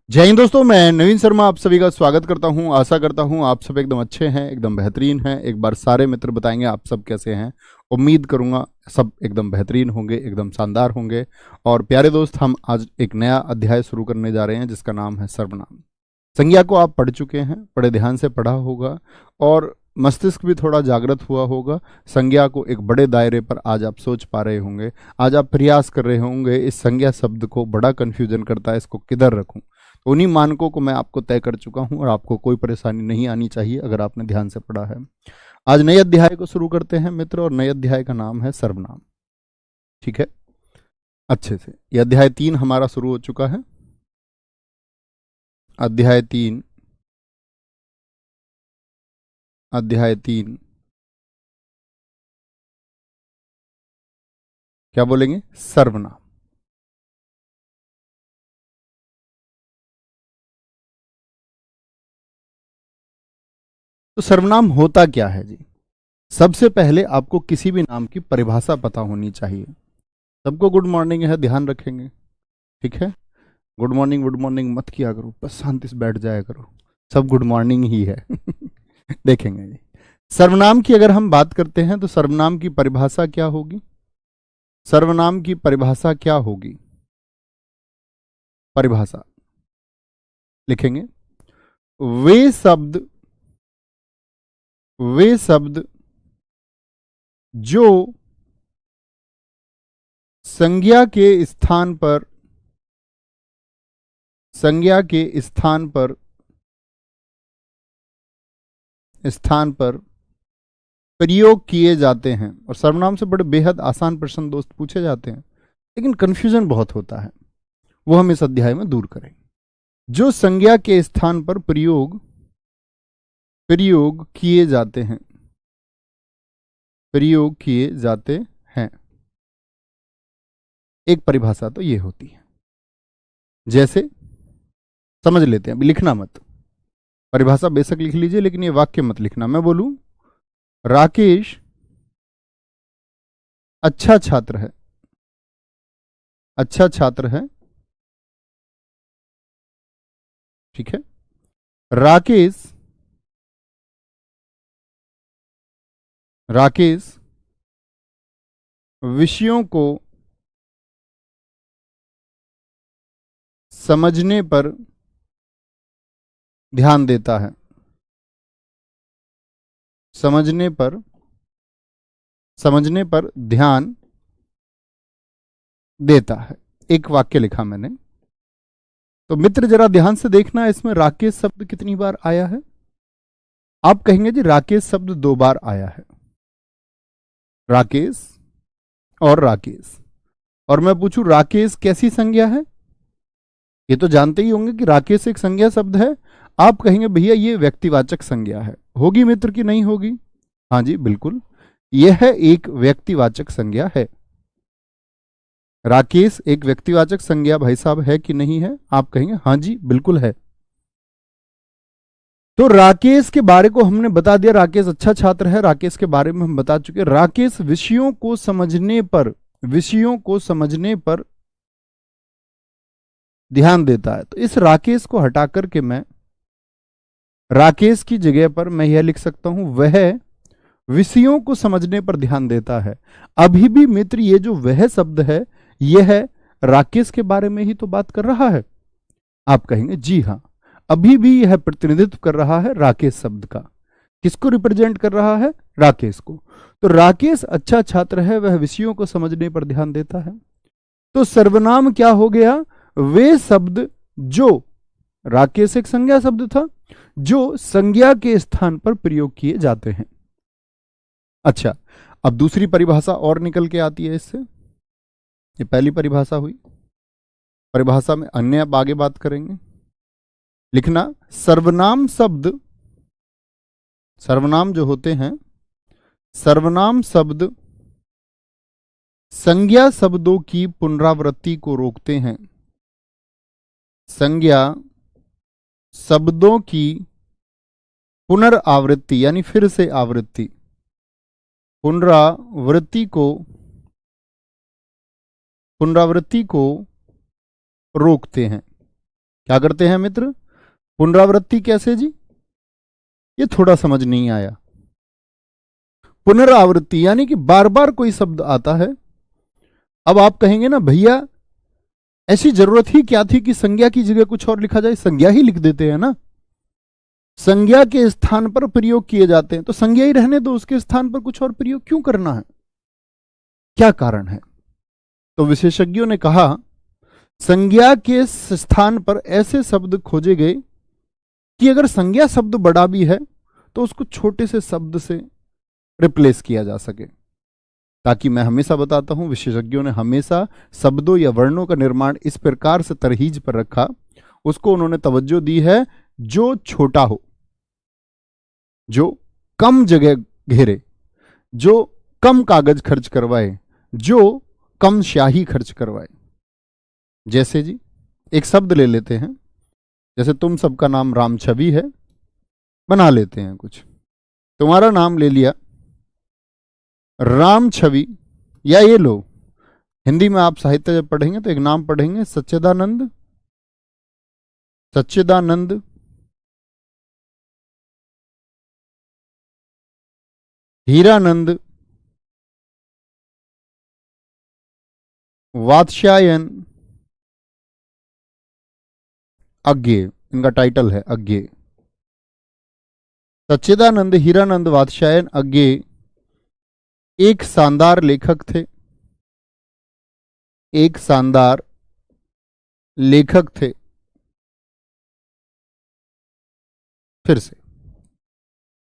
जय हिंद दोस्तों, मैं नवीन शर्मा आप सभी का स्वागत करता हूं। आशा करता हूं आप सब एकदम अच्छे हैं, एकदम बेहतरीन हैं। एक बार सारे मित्र बताएंगे आप सब कैसे हैं। उम्मीद करूंगा सब एकदम बेहतरीन होंगे, एकदम शानदार होंगे। और प्यारे दोस्त, हम आज एक नया अध्याय शुरू करने जा रहे हैं जिसका नाम है सर्वनाम। संज्ञा को आप पढ़ चुके हैं, बड़े ध्यान से पढ़ा होगा और मस्तिष्क भी थोड़ा जागृत हुआ होगा। संज्ञा को एक बड़े दायरे पर आज आप सोच पा रहे होंगे। आज आप प्रयास कर रहे होंगे, इस संज्ञा शब्द को बड़ा कंफ्यूजन करता है, इसको किधर रखूं। तो उन्हीं मानकों को मैं आपको तय कर चुका हूं और आपको कोई परेशानी नहीं आनी चाहिए अगर आपने ध्यान से पढ़ा है। आज नए अध्याय को शुरू करते हैं मित्र, और नए अध्याय का नाम है सर्वनाम। ठीक है, अच्छे से। यह अध्याय 3 हमारा शुरू हो चुका है। अध्याय 3, अध्याय 3 क्या बोलेंगे? सर्वनाम। तो सर्वनाम होता क्या है जी? सबसे पहले आपको किसी भी नाम की परिभाषा पता होनी चाहिए। सबको गुड मॉर्निंग है, ध्यान रखेंगे। ठीक है, गुड मॉर्निंग मत किया करो, बस शांति से बैठ जाया करो। सब गुड मॉर्निंग ही है। देखेंगे जी। सर्वनाम की अगर हम बात करते हैं तो सर्वनाम की परिभाषा क्या होगी? सर्वनाम की परिभाषा क्या होगी? परिभाषा लिखेंगे, वे शब्द वे शब्द जो संज्ञा के स्थान पर संज्ञा के स्थान पर प्रयोग किए जाते हैं। और सर्वनाम से बड़े बेहद आसान प्रश्न दोस्त पूछे जाते हैं, लेकिन कंफ्यूजन बहुत होता है, वो हम इस अध्याय में दूर करेंगे। जो संज्ञा के स्थान पर प्रयोग किए जाते हैं, प्रयोग किए जाते हैं, एक परिभाषा तो ये होती है। जैसे समझ लेते हैं, अभी लिखना मत, परिभाषा बेशक लिख लीजिए लेकिन ये वाक्य मत लिखना। मैं बोलूं राकेश अच्छा छात्र है, अच्छा छात्र है। ठीक है, राकेश राकेश विषयों को समझने पर ध्यान देता है, समझने पर ध्यान देता है। एक वाक्य लिखा मैंने। तो मित्र जरा ध्यान से देखना, इसमें राकेश शब्द कितनी बार आया है? आप कहेंगे जी राकेश शब्द 2 बार आया है, राकेश और राकेश। और मैं पूछूं राकेश कैसी संज्ञा है? ये तो जानते ही होंगे कि राकेश एक संज्ञा शब्द है। आप कहेंगे भैया ये व्यक्तिवाचक संज्ञा है, होगी मित्र की नहीं होगी? हाँ जी बिल्कुल, यह एक व्यक्तिवाचक संज्ञा है। राकेश एक व्यक्तिवाचक संज्ञा भाई साहब है कि नहीं है? आप कहेंगे हाँ जी बिल्कुल है। तो राकेश के बारे को हमने बता दिया, राकेश अच्छा छात्र है, राकेश के बारे में हम बता चुके। राकेश विषयों को समझने पर ध्यान देता है। तो इस राकेश को हटा करके मैं राकेश की जगह पर मैं यह लिख सकता हूं, वह विषयों को समझने पर ध्यान देता है। अभी भी मित्र ये जो वह शब्द है, यह राकेश के बारे में ही तो बात कर रहा है। आप कहेंगे जी हां, अभी भी यह प्रतिनिधित्व कर रहा है राकेश शब्द का। किसको रिप्रेजेंट कर रहा है? राकेश को। तो राकेश अच्छा छात्र है, वह विषयों को समझने पर ध्यान देता है। तो सर्वनाम क्या हो गया? वे शब्द जो, राकेश एक संज्ञा शब्द था, जो संज्ञा के स्थान पर प्रयोग किए जाते हैं। अच्छा, अब दूसरी परिभाषा और निकल के आती है इससे। ये पहली परिभाषा हुई, परिभाषा में अन्य अब आगे बात करेंगे। लिखना, सर्वनाम जो होते हैं, सर्वनाम शब्द संज्ञा शब्दों की पुनरावृत्ति को रोकते हैं। संज्ञा शब्दों की पुनरावृत्ति यानी फिर से आवृत्ति, पुनरावृत्ति को रोकते हैं। क्या करते हैं मित्र? पुनरावृत्ति कैसे जी? ये थोड़ा समझ नहीं आया। पुनरावृत्ति यानी कि बार बार कोई शब्द आता है। अब आप कहेंगे ना भैया ऐसी जरूरत ही क्या थी कि संज्ञा की जगह कुछ और लिखा जाए, संज्ञा ही लिख देते हैं ना। संज्ञा के स्थान पर प्रयोग किए जाते हैं तो संज्ञा ही रहने दो, उसके स्थान पर कुछ और प्रयोग क्यों करना है? क्या कारण है? तो विशेषज्ञों ने कहा संज्ञा के स्थान पर ऐसे शब्द खोजे गए कि अगर संज्ञा शब्द बड़ा भी है तो उसको छोटे से शब्द से रिप्लेस किया जा सके। ताकि मैं हमेशा बताता हूं, विशेषज्ञों ने हमेशा शब्दों या वर्णों का निर्माण इस प्रकार से तरहीज पर रखा, उसको उन्होंने तवज्जो दी है जो छोटा हो, जो कम जगह घेरे, जो कम कागज खर्च करवाए, जो कम स्याही खर्च करवाए। जैसे जी एक शब्द ले लेते हैं, जैसे तुम सबका नाम राम छवि है, बना लेते हैं कुछ। तुम्हारा नाम ले लिया राम छवि, या ये लो हिंदी में आप साहित्य जब पढ़ेंगे तो एक नाम पढ़ेंगे सच्चिदानंद, सच्चिदानंद हीरानंद वात्स्यायन अज्ञे, इनका टाइटल है अज्ञे। सच्चिदानंद हीरानंद वात्स्यायन अज्ञे एक शानदार लेखक थे, एक शानदार लेखक थे। फिर से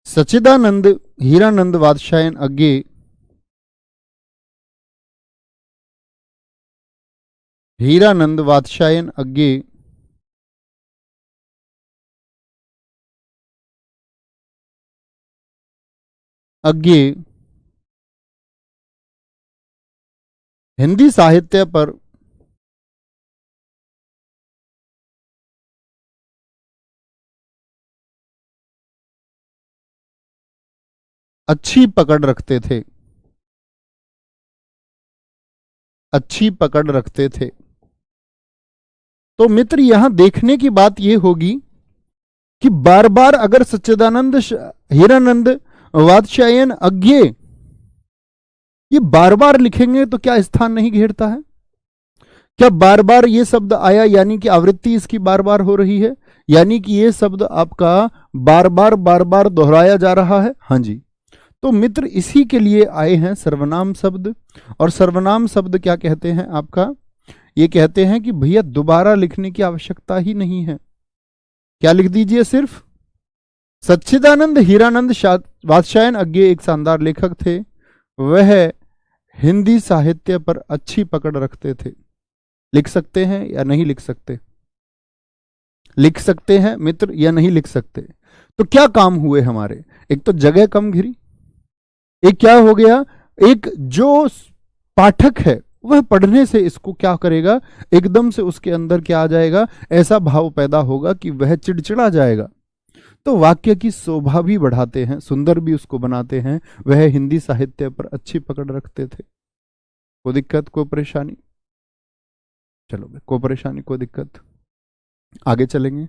सच्चिदानंद हीरानंद वात्स्यायन अज्ञे हीरानंद वात्स्यायन अज्ञे अज्ञे हिंदी साहित्य पर अच्छी पकड़ रखते थे, अच्छी पकड़ रखते थे। तो मित्र यहां देखने की बात यह होगी कि बार बार अगर सच्चिदानंद हीरानंद वात्स्यायन अज्ञे ये बार बार लिखेंगे तो क्या स्थान नहीं घेरता है? क्या बार बार ये शब्द आया यानी कि आवृत्ति इसकी बार बार हो रही है, यानी कि ये शब्द आपका बार बार दोहराया जा रहा है। हाँ जी, तो मित्र इसी के लिए आए हैं सर्वनाम शब्द। और सर्वनाम शब्द क्या कहते हैं आपका? ये कहते हैं कि भैया दोबारा लिखने की आवश्यकता ही नहीं है। क्या लिख दीजिए, सिर्फ सच्चिदानंद हीरानंद वात्स्यायन अज्ञे एक शानदार लेखक थे, वह हिंदी साहित्य पर अच्छी पकड़ रखते थे। लिख सकते हैं या नहीं लिख सकते? लिख सकते हैं मित्र या नहीं लिख सकते? तो क्या काम हुए हमारे? एक तो जगह कम घिरी, एक क्या हो गया, एक जो पाठक है वह पढ़ने से इसको क्या करेगा, एकदम से उसके अंदर क्या आ जाएगा, ऐसा भाव पैदा होगा कि वह चिड़चिड़ा जाएगा। तो वाक्य की शोभा भी बढ़ाते हैं, सुंदर भी उसको बनाते हैं। वह हिंदी साहित्य पर अच्छी पकड़ रखते थे। कोई दिक्कत, कोई परेशानी? चलो कोई परेशानी, कोई दिक्कत, आगे चलेंगे।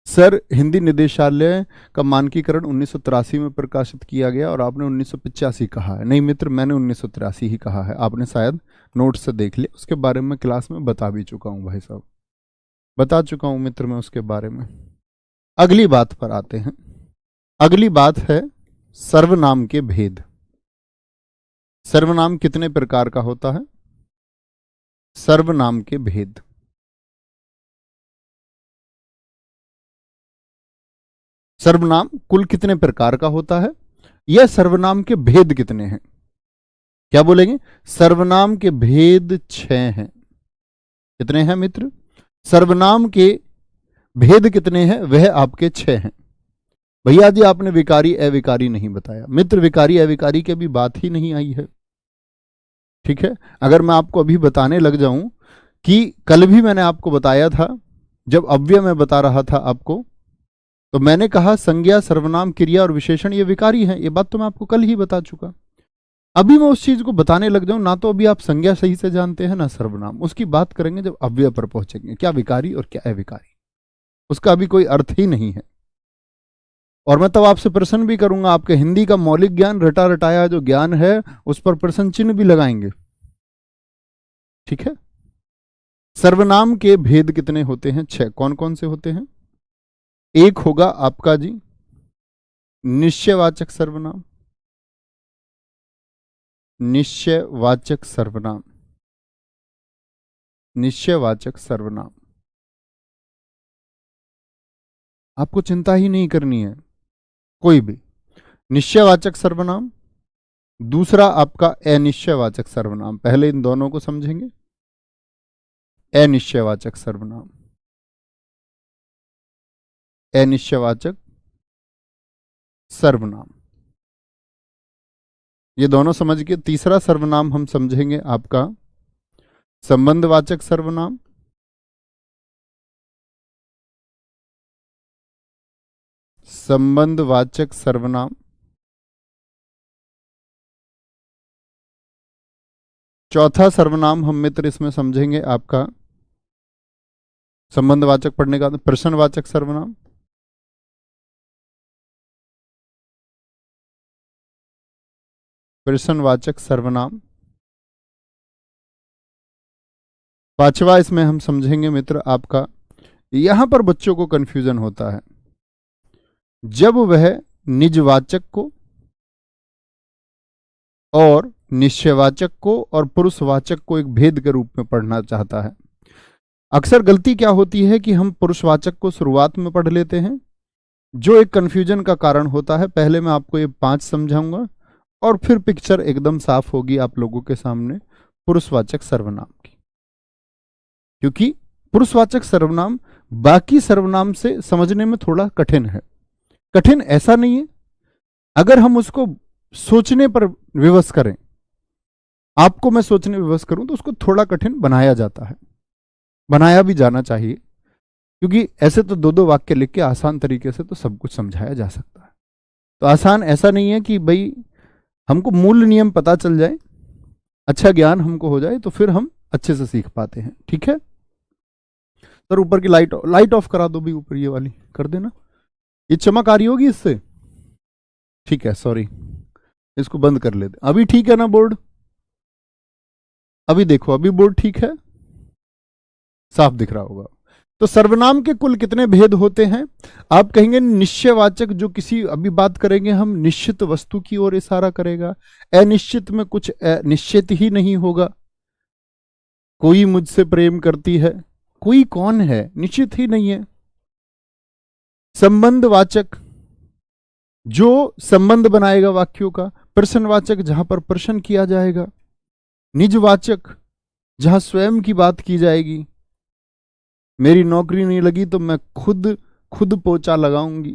सर हिंदी निदेशालय का मानकीकरण 1983 में प्रकाशित किया गया और आपने 1985 कहा है। नहीं मित्र, मैंने 1983 ही कहा है, आपने शायद नोट से देख लिया। उसके बारे में क्लास में बता भी चुका हूं भाई साहब, बता चुका हूं मित्र मैं उसके बारे में। अगली बात पर आते हैं। अगली बात है सर्वनाम के भेद। सर्वनाम कितने प्रकार का होता है? सर्वनाम के भेद। सर्वनाम कुल कितने प्रकार का होता है, यह सर्वनाम के भेद कितने हैं? क्या बोलेंगे? सर्वनाम के भेद 6 हैं। कितने हैं मित्र? सर्वनाम के भेद कितने हैं? वह आपके 6 हैं। भैया जी आपने विकारी अविकारी नहीं बताया। मित्र विकारी अविकारी की अभी बात ही नहीं आई है, ठीक है। अगर मैं आपको अभी बताने लग जाऊं कि कल भी मैंने आपको बताया था, जब अव्यय में बता रहा था आपको, तो मैंने कहा संज्ञा सर्वनाम क्रिया और विशेषण ये विकारी हैं। ये बात तो मैं आपको कल ही बता चुका। अभी मैं उस चीज को बताने लग जाऊं ना, तो अभी आप संज्ञा सही से जानते हैं ना सर्वनाम। उसकी बात करेंगे जब अव्यय पर पहुंचेंगे, क्या विकारी और क्या अविकारी। उसका अभी कोई अर्थ ही नहीं है। और मैं तब आपसे प्रश्न भी करूंगा, आपके हिंदी का मौलिक ज्ञान, रटा रटाया जो ज्ञान है, उस पर प्रश्न चिन्ह भी लगाएंगे। ठीक है। सर्वनाम के भेद कितने होते हैं? 6। कौन कौन से होते हैं? एक होगा आपका जी निश्चयवाचक सर्वनाम। निश्चयवाचक सर्वनाम, निश्चयवाचक सर्वनाम आपको चिंता ही नहीं करनी है कोई भी। निश्चयवाचक सर्वनाम। दूसरा आपका अनिश्चयवाचक सर्वनाम। पहले इन दोनों को समझेंगे। अनिश्चयवाचक सर्वनाम, अनिश्चयवाचक सर्वनाम, ये दोनों समझ के तीसरा सर्वनाम हम समझेंगे आपका संबंधवाचक सर्वनाम। संबंधवाचक सर्वनाम। चौथा सर्वनाम हम मित्र इसमें समझेंगे आपका संबंधवाचक पढ़ने का प्रश्नवाचक सर्वनाम। प्रश्नवाचक सर्वनाम। पांचवा इसमें हम समझेंगे मित्र आपका, यहां पर बच्चों को कंफ्यूजन होता है, जब वह निजवाचक को और निश्चयवाचक को और पुरुषवाचक को एक भेद के रूप में पढ़ना चाहता है। अक्सर गलती क्या होती है कि हम पुरुषवाचक को शुरुआत में पढ़ लेते हैं, जो एक कंफ्यूजन का कारण होता है। पहले मैं आपको ये 5 समझाऊंगा और फिर पिक्चर एकदम साफ होगी आप लोगों के सामने पुरुषवाचक सर्वनाम की। क्योंकि पुरुषवाचक सर्वनाम बाकी सर्वनाम से समझने में थोड़ा कठिन है। कठिन ऐसा नहीं है, अगर हम उसको सोचने पर विवश करें, आपको मैं सोचने विवश करूं तो उसको थोड़ा कठिन बनाया जाता है, बनाया भी जाना चाहिए। क्योंकि ऐसे तो 2-2 वाक्य लिख के आसान तरीके से तो सब कुछ समझाया जा सकता है। तो आसान ऐसा नहीं है कि भाई हमको मूल नियम पता चल जाए, अच्छा ज्ञान हमको हो जाए तो फिर हम अच्छे से सीख पाते हैं। ठीक है सर, ऊपर की लाइट ऑफ करा दो भी, ऊपर ये वाली कर देना, ये चमक आ रही होगी इससे। ठीक है, सॉरी, इसको बंद कर लेते। अभी ठीक है ना बोर्ड? अभी देखो, अभी बोर्ड ठीक है, साफ दिख रहा होगा। तो सर्वनाम के कुल कितने भेद होते हैं? आप कहेंगे निश्चयवाचक, जो किसी, अभी बात करेंगे हम, निश्चित वस्तु की ओर इशारा करेगा। अनिश्चित में कुछ निश्चित ही नहीं होगा। कोई मुझसे प्रेम करती है, कोई कौन है, निश्चित ही नहीं है। संबंधवाचक, जो संबंध बनाएगा वाक्यों का। प्रश्नवाचक, जहां पर प्रश्न किया जाएगा। निजवाचक, जहां स्वयं की बात की जाएगी। मेरी नौकरी नहीं लगी तो मैं खुद पोछा लगाऊंगी।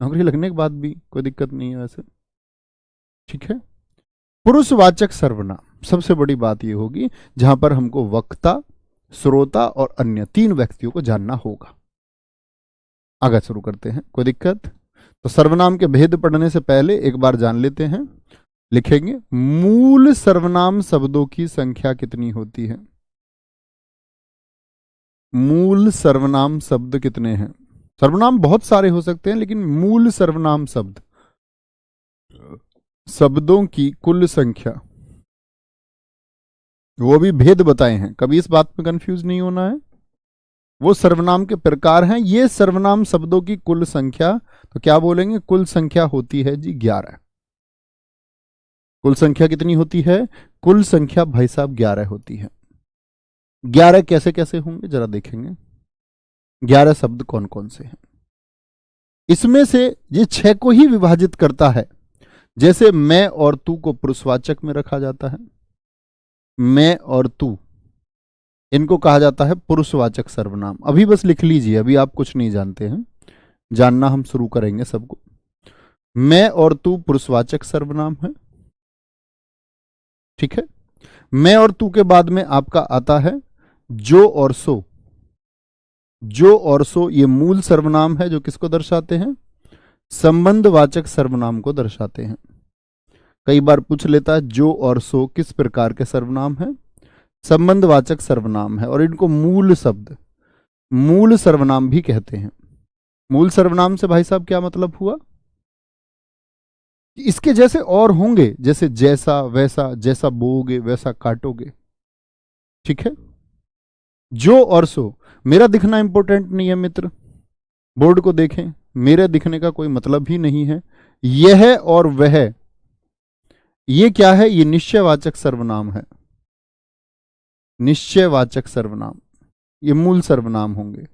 नौकरी लगने के बाद भी कोई दिक्कत नहीं है वैसे। ठीक है। पुरुषवाचक सर्वनाम, सबसे बड़ी बात यह होगी जहां पर हमको वक्ता, श्रोता और अन्य 3 व्यक्तियों को जानना होगा। आगे शुरू करते हैं, कोई दिक्कत? तो सर्वनाम के भेद पढ़ने से पहले एक बार जान लेते हैं। लिखेंगे, मूल सर्वनाम शब्दों की संख्या कितनी होती है? मूल सर्वनाम शब्द कितने हैं? सर्वनाम बहुत सारे हो सकते हैं, लेकिन मूल सर्वनाम शब्द, शब्दों की कुल संख्या, वो भी भेद बताए हैं, कभी इस बात में कंफ्यूज नहीं होना है। वो सर्वनाम के प्रकार हैं। ये सर्वनाम शब्दों की कुल संख्या, तो क्या बोलेंगे? कुल संख्या होती है जी 11। कुल संख्या कितनी होती है? कुल संख्या भाई साहब 11 होती है। 11 कैसे कैसे होंगे जरा देखेंगे। 11 शब्द कौन कौन से हैं? इसमें से ये 6 को ही विभाजित करता है। जैसे मैं और तू को पुरुषवाचक में रखा जाता है, मैं और तू, इनको कहा जाता है पुरुषवाचक सर्वनाम। अभी बस लिख लीजिए, अभी आप कुछ नहीं जानते हैं, जानना हम शुरू करेंगे सबको। मैं और तू पुरुषवाचक सर्वनाम है। ठीक है। मैं और तू के बाद में आपका आता है जो और सो। जो और सो ये मूल सर्वनाम है, जो किसको दर्शाते हैं? संबंधवाचक सर्वनाम को दर्शाते हैं। कई बार पूछ लेता है जो और सो किस प्रकार के सर्वनाम है? संबंधवाचक सर्वनाम है। और इनको मूल शब्द, मूल सर्वनाम भी कहते हैं। मूल सर्वनाम से भाई साहब क्या मतलब हुआ? इसके जैसे और होंगे, जैसे जैसा वैसा, जैसा बोओगे वैसा काटोगे, ठीक है। जो और सो, मेरा दिखना इंपॉर्टेंट नहीं है मित्र, बोर्ड को देखें, मेरे दिखने का कोई मतलब ही नहीं है। यह और वह, ये क्या है? ये निश्चयवाचक सर्वनाम है। निश्चयवाचक सर्वनाम, ये मूल सर्वनाम होंगे।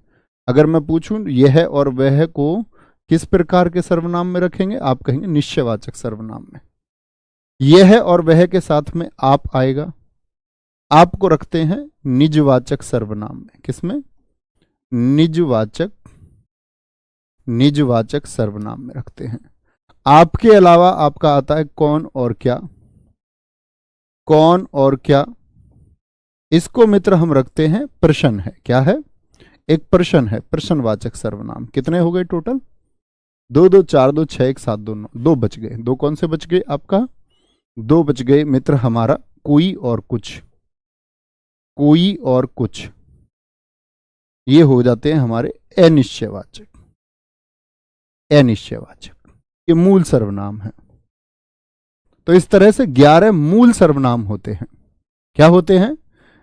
अगर मैं पूछूं यह और वह को किस प्रकार के सर्वनाम में रखेंगे, आप कहेंगे निश्चयवाचक सर्वनाम में। यह और वह के साथ में आप आएगा, आपको रखते हैं निजवाचक सर्वनाम में। किसमें? निजवाचक सर्वनाम में रखते हैं। आपके अलावा आपका आता है कौन और क्या। कौन और क्या, इसको मित्र हम रखते हैं प्रश्न है। क्या है? एक प्रश्न है, प्रश्नवाचक सर्वनाम। कितने हो गए टोटल? 2 2 4 2 6 1 7 2 9, 2 बच गए। 2 कौन से बच गए आपका? 2 बच गए मित्र हमारा कोई और कुछ। कोई और कुछ, ये हो जाते हैं हमारे अनिश्चयवाचक। अनिश्चयवाचक ये मूल सर्वनाम है। तो इस तरह से 11 मूल सर्वनाम होते हैं। क्या होते हैं?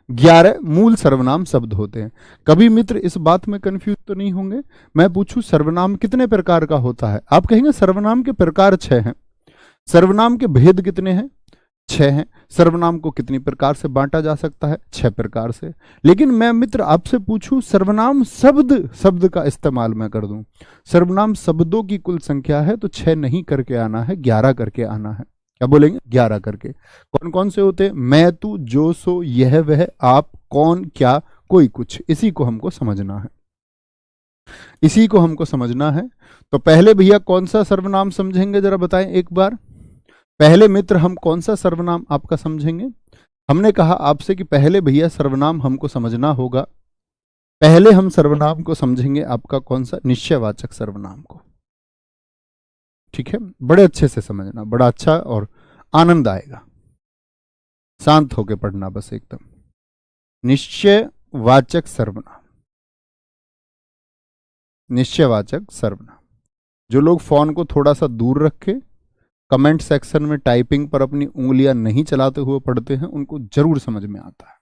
11 मूल सर्वनाम शब्द होते हैं। कभी मित्र इस बात में कंफ्यूज तो नहीं होंगे, मैं पूछूं सर्वनाम कितने प्रकार का होता है, आप कहेंगे सर्वनाम के प्रकार 6 हैं। सर्वनाम के भेद कितने हैं? 6 हैं। सर्वनाम को कितनी प्रकार से बांटा जा सकता है? 6 प्रकार से। लेकिन मैं मित्र आपसे पूछूं सर्वनाम शब्द का इस्तेमाल मैं कर दूं, सर्वनाम शब्दों की कुल संख्या है तो 6 नहीं करके आना है, 11 करके आना है। क्या बोलेंगे? 11 करके। कौन कौन से होते हैं? मैं, तू, जो, सो, यह, वह, आप, कौन, क्या, कोई, कुछ। इसी को हमको समझना है, इसी को हमको समझना है। तो पहले भैया कौन सा सर्वनाम समझेंगे, जरा बताएं एक बार। पहले मित्र हम कौन सा सर्वनाम आपका समझेंगे? हमने कहा आपसे कि पहले भैया सर्वनाम हमको समझना होगा। पहले हम सर्वनाम को समझेंगे आपका कौन सा? निश्चयवाचक सर्वनाम को। ठीक है, बड़े अच्छे से समझना, बड़ा अच्छा और आनंद आएगा। शांत होकर पढ़ना बस एकदम। निश्चयवाचक सर्वनाम, निश्चयवाचक सर्वनाम। जो लोग फोन को थोड़ा सा दूर रखे, कमेंट सेक्शन में टाइपिंग पर अपनी उंगलियां नहीं चलाते हुए पढ़ते हैं, उनको जरूर समझ में आता है,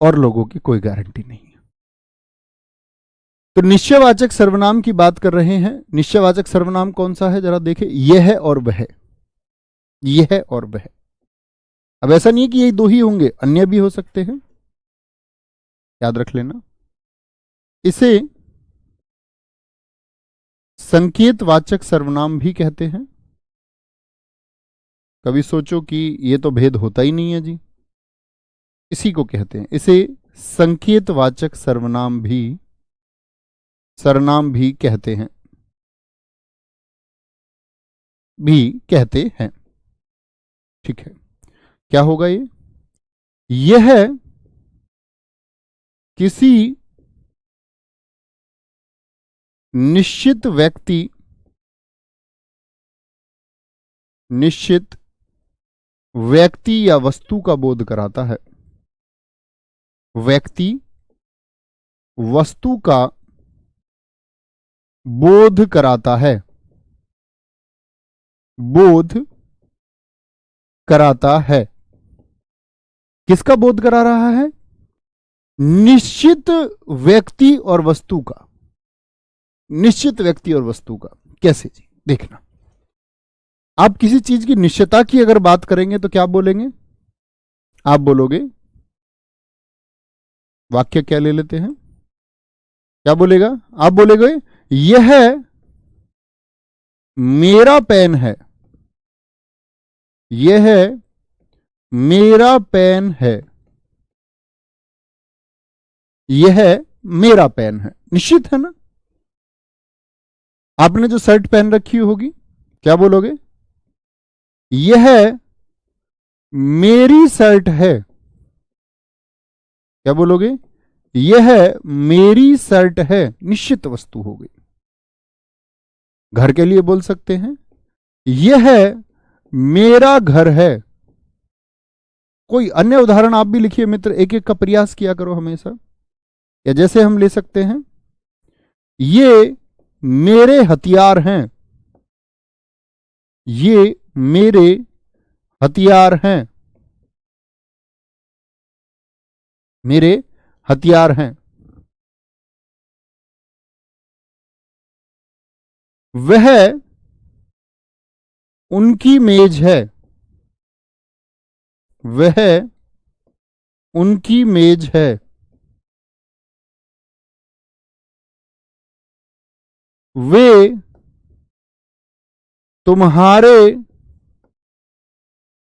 और लोगों की कोई गारंटी नहीं है। तो निश्चयवाचक सर्वनाम की बात कर रहे हैं। निश्चयवाचक सर्वनाम कौन सा है, जरा देखें। यह और वह, यह और वह। अब ऐसा नहीं है कि ये 2 ही होंगे, अन्य भी हो सकते हैं, याद रख लेना। इसे संकेतवाचक सर्वनाम भी कहते हैं। कभी सोचो कि ये तो भेद होता ही नहीं है जी, इसी को कहते हैं। इसे संकेतवाचक सर्वनाम भी कहते हैं, ठीक है। क्या होगा ये? यह किसी निश्चित व्यक्ति या वस्तु का बोध कराता है। व्यक्ति वस्तु का बोध कराता है, बोध कराता है। किसका बोध करा रहा है? निश्चित व्यक्ति और वस्तु का। निश्चित व्यक्ति और वस्तु का कैसे जी? देखना, आप किसी चीज की निश्चयता की अगर बात करेंगे तो क्या बोलेंगे? आप बोलोगे, वाक्य क्या ले लेते हैं, क्या बोलेगा? आप बोलेगे यह मेरा पेन है, यह मेरा पेन है, यह मेरा पेन है। निश्चित है ना? आपने जो शर्ट पहन रखी होगी, क्या बोलोगे? यह मेरी शर्ट है। क्या बोलोगे? यह मेरी शर्ट है। निश्चित वस्तु हो गई। घर के लिए बोल सकते हैं, यह मेरा घर है। कोई अन्य उदाहरण आप भी लिखिए मित्र, एक एक का प्रयास किया करो हमेशा। या जैसे हम ले सकते हैं, ये मेरे हथियार हैं, ये मेरे हथियार हैं, मेरे हथियार हैं। वह उनकी मेज है, वह उनकी मेज है। वे तुम्हारे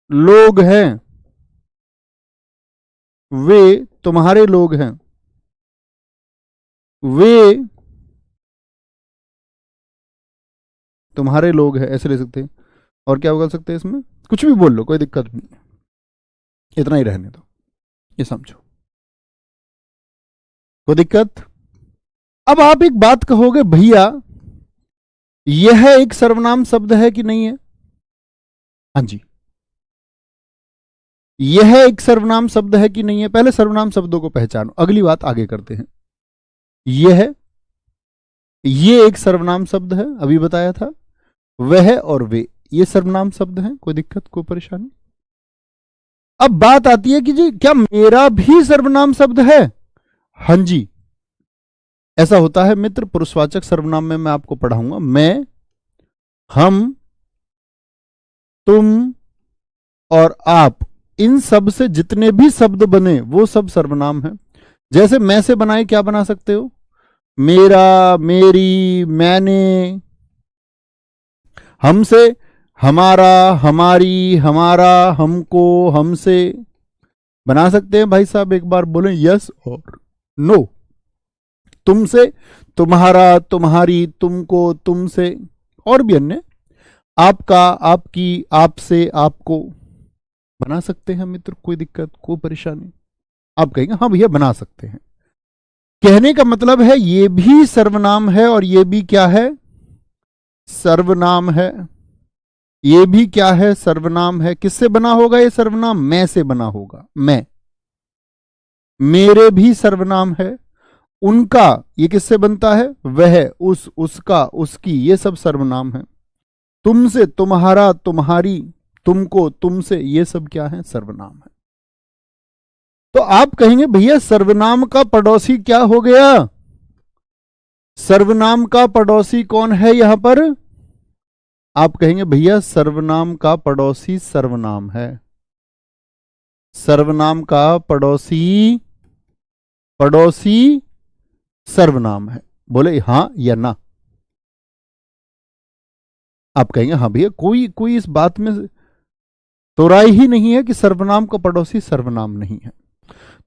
लोग हैं, वे तुम्हारे लोग हैं। वे तुम्हारे लोग हैं, ऐसे ले सकते हैं। और क्या बोल सकते हैं इसमें, कुछ भी बोल लो, कोई दिक्कत नहीं है, इतना ही रहने दो, ये समझो, कोई दिक्कत। अब आप एक बात कहोगे, भैया यह एक सर्वनाम शब्द है कि नहीं है? हाँ जी, यह एक सर्वनाम शब्द है कि नहीं है? पहले सर्वनाम शब्दों को पहचानो, अगली बात आगे करते हैं। ये एक सर्वनाम शब्द है, अभी बताया था। वह और वे, ये सर्वनाम शब्द हैं, कोई दिक्कत, कोई परेशानी? अब बात आती है कि जी क्या मेरा भी सर्वनाम शब्द है? हाँ जी, ऐसा होता है मित्र। पुरुषवाचक सर्वनाम में मैं आपको पढ़ाऊंगा। मैं, हम, तुम और आप, इन सब से जितने भी शब्द बने वो सब सर्वनाम हैं। जैसे मैं से बनाए क्या बना सकते हो? मेरा, मेरी, मैंने। हमसे हमारा, हमारी, हमारा, हमको, हमसे बना सकते हैं। भाई साहब एक बार बोलें यस और नो। तुमसे तुम्हारा, तुम्हारी, तुमको, तुमसे, और भी अन्य, आपका, आपकी, आपसे, आपको बना सकते हैं मित्र, कोई दिक्कत, कोई परेशानी? आप कहेंगे हाँ भैया बना सकते हैं। कहने का मतलब है ये भी सर्वनाम है और ये भी क्या है? सर्वनाम है। ये भी क्या है? सर्वनाम है। किससे बना होगा ये सर्वनाम? मैं से बना होगा, मैं। मेरे भी सर्वनाम है। उनका, ये किससे बनता है? वह, उस, उसका, उसकी, ये सब सर्वनाम है। तुमसे, तुम्हारा, तुम्हारी, तुमको, तुमसे, ये सब क्या है? सर्वनाम है। तो आप कहेंगे भैया सर्वनाम का पड़ोसी क्या हो गया? सर्वनाम का पड़ोसी कौन है यहां पर? आप कहेंगे भैया सर्वनाम का पड़ोसी सर्वनाम है। सर्वनाम का पड़ोसी, पड़ोसी सर्वनाम है। बोले हां या ना? आप कहेंगे हाँ भैया, कोई इस बात में तो राय ही नहीं है कि सर्वनाम का पड़ोसी सर्वनाम नहीं है।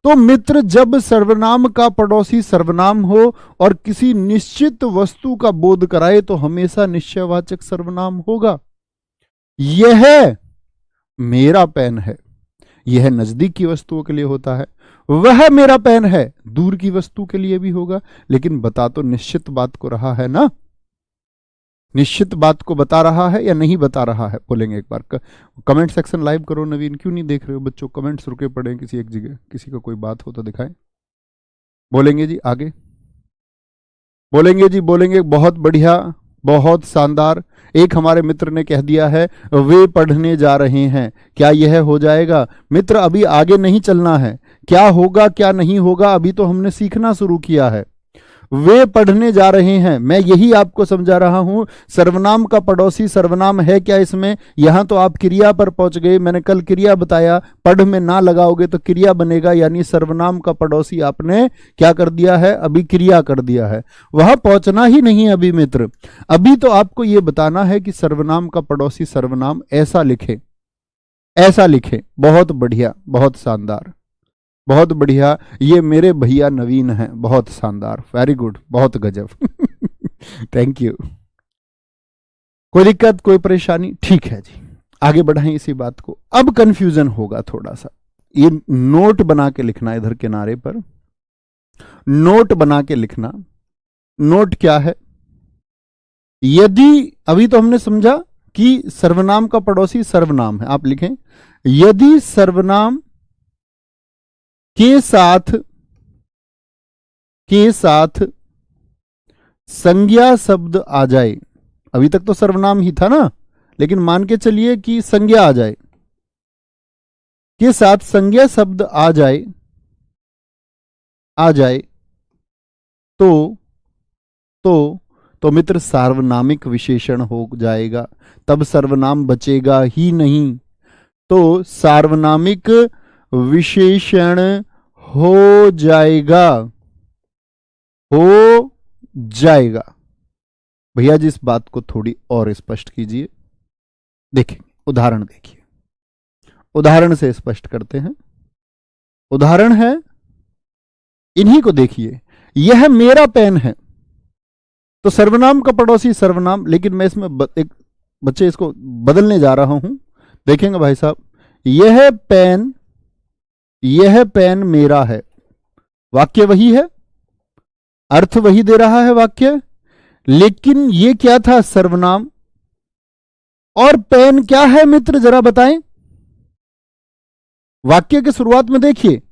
तो मित्र, जब सर्वनाम का पड़ोसी सर्वनाम हो और किसी निश्चित वस्तु का बोध कराए तो हमेशा निश्चयवाचक सर्वनाम होगा। यह मेरा पेन है, यह नजदीक की वस्तुओं के लिए होता है। वह मेरा पेन है, दूर की वस्तु के लिए भी होगा। लेकिन बता तो निश्चित बात को रहा है ना? निश्चित बात को बता रहा है या नहीं बता रहा है? बोलेंगे एक बार। कमेंट सेक्शन लाइव करो। नवीन क्यों नहीं देख रहे हो बच्चों? कमेंट्स रुके पड़े किसी एक जगह, किसी का कोई बात हो तो दिखाएं। बोलेंगे जी आगे, बोलेंगे जी, बोलेंगे। बहुत बढ़िया, बहुत शानदार। एक हमारे मित्र ने कह दिया है वे पढ़ने जा रहे हैं। क्या यह हो जाएगा? मित्र अभी आगे नहीं चलना है। क्या होगा क्या नहीं होगा अभी तो हमने सीखना शुरू किया है। वे पढ़ने जा रहे हैं, मैं यही आपको समझा रहा हूं। सर्वनाम का पड़ोसी सर्वनाम है क्या इसमें? यहां तो आप क्रिया पर पहुंच गए। मैंने कल क्रिया बताया, पढ़ में ना लगाओगे तो क्रिया बनेगा, यानी सर्वनाम का पड़ोसी आपने क्या कर दिया है? अभी क्रिया कर दिया है। वहां पहुंचना ही नहीं अभी मित्र। अभी तो आपको यह बताना है कि सर्वनाम का पड़ोसी सर्वनाम ऐसा लिखे, ऐसा लिखे। बहुत बढ़िया, बहुत शानदार, बहुत बढ़िया। ये मेरे भैया नवीन हैं, बहुत शानदार, वेरी गुड, बहुत गजब। Thank you. कोई दिक्कत, कोई परेशानी? ठीक है जी, आगे बढ़ाएं इसी बात को। अब कंफ्यूजन होगा थोड़ा सा, ये नोट बना के लिखना, इधर किनारे पर नोट बना के लिखना। नोट क्या है? यदि, अभी तो हमने समझा कि सर्वनाम का पड़ोसी सर्वनाम है। आप लिखें यदि सर्वनाम के साथ के साथ संज्ञा शब्द आ जाए, अभी तक तो सर्वनाम ही था ना, लेकिन मान के चलिए कि संज्ञा आ जाए, के साथ संज्ञा शब्द आ जाए तो तो मित्र सार्वनामिक विशेषण हो जाएगा, तब सर्वनाम बचेगा ही नहीं। तो सार्वनामिक विशेषण हो जाएगा। भैया जी इस बात को थोड़ी और स्पष्ट कीजिए। देखें उदाहरण, देखिए उदाहरण से स्पष्ट करते हैं। उदाहरण है, इन्हीं को देखिए, यह मेरा पेन है, तो सर्वनाम का पड़ोसी सर्वनाम, लेकिन मैं इसमें एक बच्चे इसको बदलने जा रहा हूं। देखेंगे भाई साहब, यह पेन मेरा है, वाक्य वही है, अर्थ वही दे रहा है वाक्य, लेकिन ये क्या था, सर्वनाम। और पेन क्या है मित्र, जरा बताएं। वाक्य की शुरुआत में देखिए,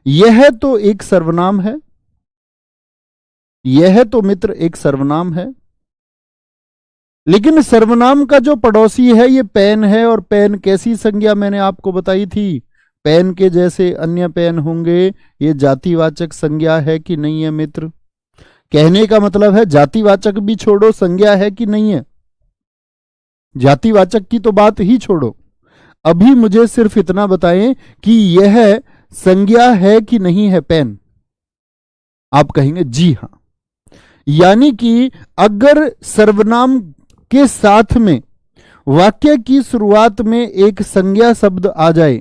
यह तो एक सर्वनाम है, यह तो मित्र एक सर्वनाम है, लेकिन सर्वनाम का जो पड़ोसी है ये पेन है। और पेन कैसी संज्ञा मैंने आपको बताई थी, पेन के जैसे अन्य पेन होंगे, ये जातिवाचक संज्ञा है कि नहीं है मित्र। कहने का मतलब है जातिवाचक भी छोड़ो, संज्ञा है कि नहीं है। जातिवाचक की तो बात ही छोड़ो, अभी मुझे सिर्फ इतना बताएं कि यह संज्ञा है कि नहीं है पेन। आप कहेंगे जी हां। यानी कि अगर सर्वनाम के साथ में वाक्य की शुरुआत में एक संज्ञा शब्द आ जाए,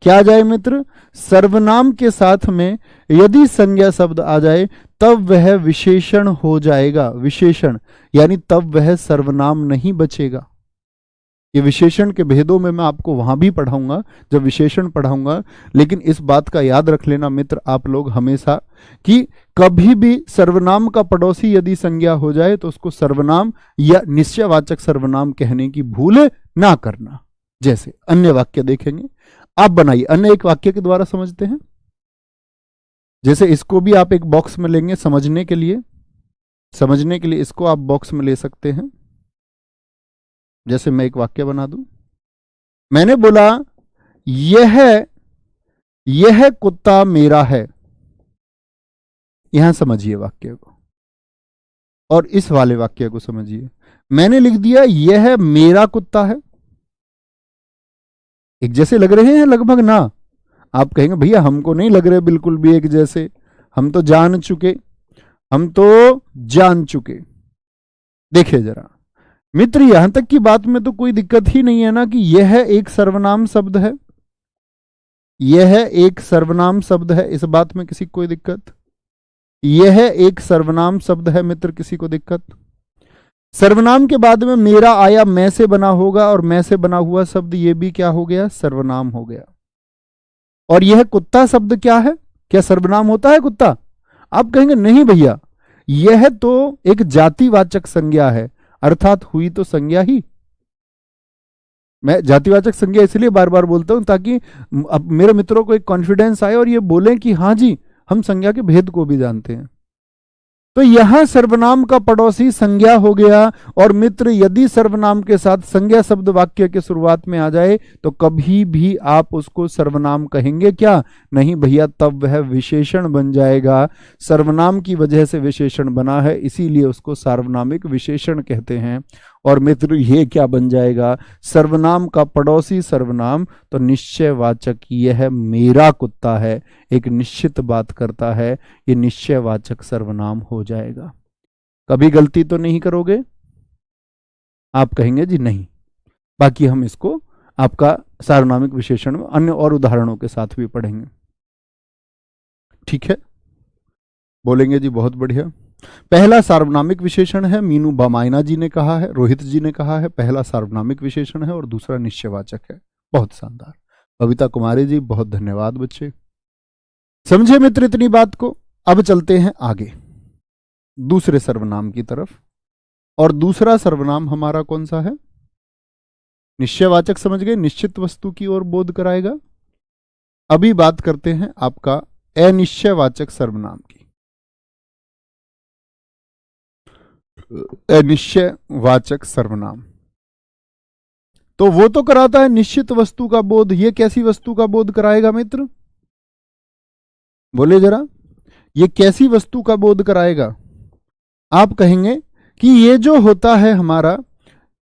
क्या आ जाए मित्र, सर्वनाम के साथ में यदि संज्ञा शब्द आ जाए तब वह विशेषण हो जाएगा। विशेषण यानी तब वह सर्वनाम नहीं बचेगा। ये विशेषण के भेदों में मैं आपको वहां भी पढ़ाऊंगा जब विशेषण पढ़ाऊंगा, लेकिन इस बात का याद रख लेना मित्र आप लोग हमेशा कि कभी भी सर्वनाम का पड़ोसी यदि संज्ञा हो जाए तो उसको सर्वनाम या निश्चयवाचक सर्वनाम कहने की भूल ना करना। जैसे अन्य वाक्य देखेंगे, आप बनाइए, अन्य एक वाक्य के द्वारा समझते हैं। जैसे इसको भी आप एक बॉक्स में लेंगे समझने के लिए इसको आप बॉक्स में ले सकते हैं। जैसे मैं एक वाक्य बना दूं, मैंने बोला यह कुत्ता मेरा है, यहां समझिए वाक्य को, और इस वाले वाक्य को समझिए। मैंने लिख दिया यह मेरा कुत्ता है। एक जैसे लग रहे हैं लगभग ना? आप कहेंगे भैया हमको नहीं लग रहे बिल्कुल भी एक जैसे, हम तो जान चुके। देखिए जरा मित्र, यहां तक की बात में तो कोई दिक्कत ही नहीं है ना कि यह एक सर्वनाम शब्द है, यह एक सर्वनाम शब्द है, इस बात में किसी को कोई दिक्कत? यह एक सर्वनाम शब्द है मित्र, किसी को दिक्कत? सर्वनाम के बाद में मेरा आया, मैं से बना होगा, और मैं से बना हुआ शब्द ये भी क्या हो गया, सर्वनाम हो गया। और यह कुत्ता शब्द क्या है, क्या सर्वनाम होता है कुत्ता? आप कहेंगे नहीं भैया, यह तो एक जातिवाचक संज्ञा है, अर्थात हुई तो संज्ञा ही। मैं जातिवाचक संज्ञा इसलिए बार बार बोलता हूं ताकि अब मेरे मित्रों को एक कॉन्फिडेंस आए और ये बोलें कि हाँ जी हम संज्ञा के भेद को भी जानते हैं। तो यहां सर्वनाम का पड़ोसी संज्ञा हो गया। और मित्र यदि सर्वनाम के साथ संज्ञा शब्द वाक्य के शुरुआत में आ जाए तो कभी भी आप उसको सर्वनाम कहेंगे क्या? नहीं भैया, तब वह विशेषण बन जाएगा। सर्वनाम की वजह से विशेषण बना है, इसीलिए उसको सार्वनामिक विशेषण कहते हैं। और मित्र ये क्या बन जाएगा, सर्वनाम का पड़ोसी सर्वनाम, तो निश्चयवाचक यह मेरा कुत्ता है, एक निश्चित बात करता है, ये निश्चयवाचक सर्वनाम हो जाएगा। कभी गलती तो नहीं करोगे? आप कहेंगे जी नहीं। बाकी हम इसको आपका सार्वनामिक विशेषण में अन्य और उदाहरणों के साथ भी पढ़ेंगे, ठीक है? बोलेंगे जी बहुत बढ़िया। पहला सार्वनामिक विशेषण है, मीनू बामायना जी ने कहा है, रोहित जी ने कहा है, पहला सार्वनामिक विशेषण है और दूसरा निश्चयवाचक है। बहुत शानदार। कविता कुमारी जी बहुत धन्यवाद बच्चे। समझे मित्र इतनी बात को? अब चलते हैं आगे दूसरे सर्वनाम की तरफ। और दूसरा सर्वनाम हमारा कौन सा है? निश्चयवाचक समझ गए, निश्चित वस्तु की ओर बोध कराएगा। अभी बात करते हैं आपका अनिश्चयवाचक सर्वनाम की। अनिश्चयवाचक सर्वनाम। तो वो तो कराता है निश्चित वस्तु का बोध, ये कैसी वस्तु का बोध कराएगा मित्र? बोले जरा, ये कैसी वस्तु का बोध कराएगा? आप कहेंगे कि ये जो होता है हमारा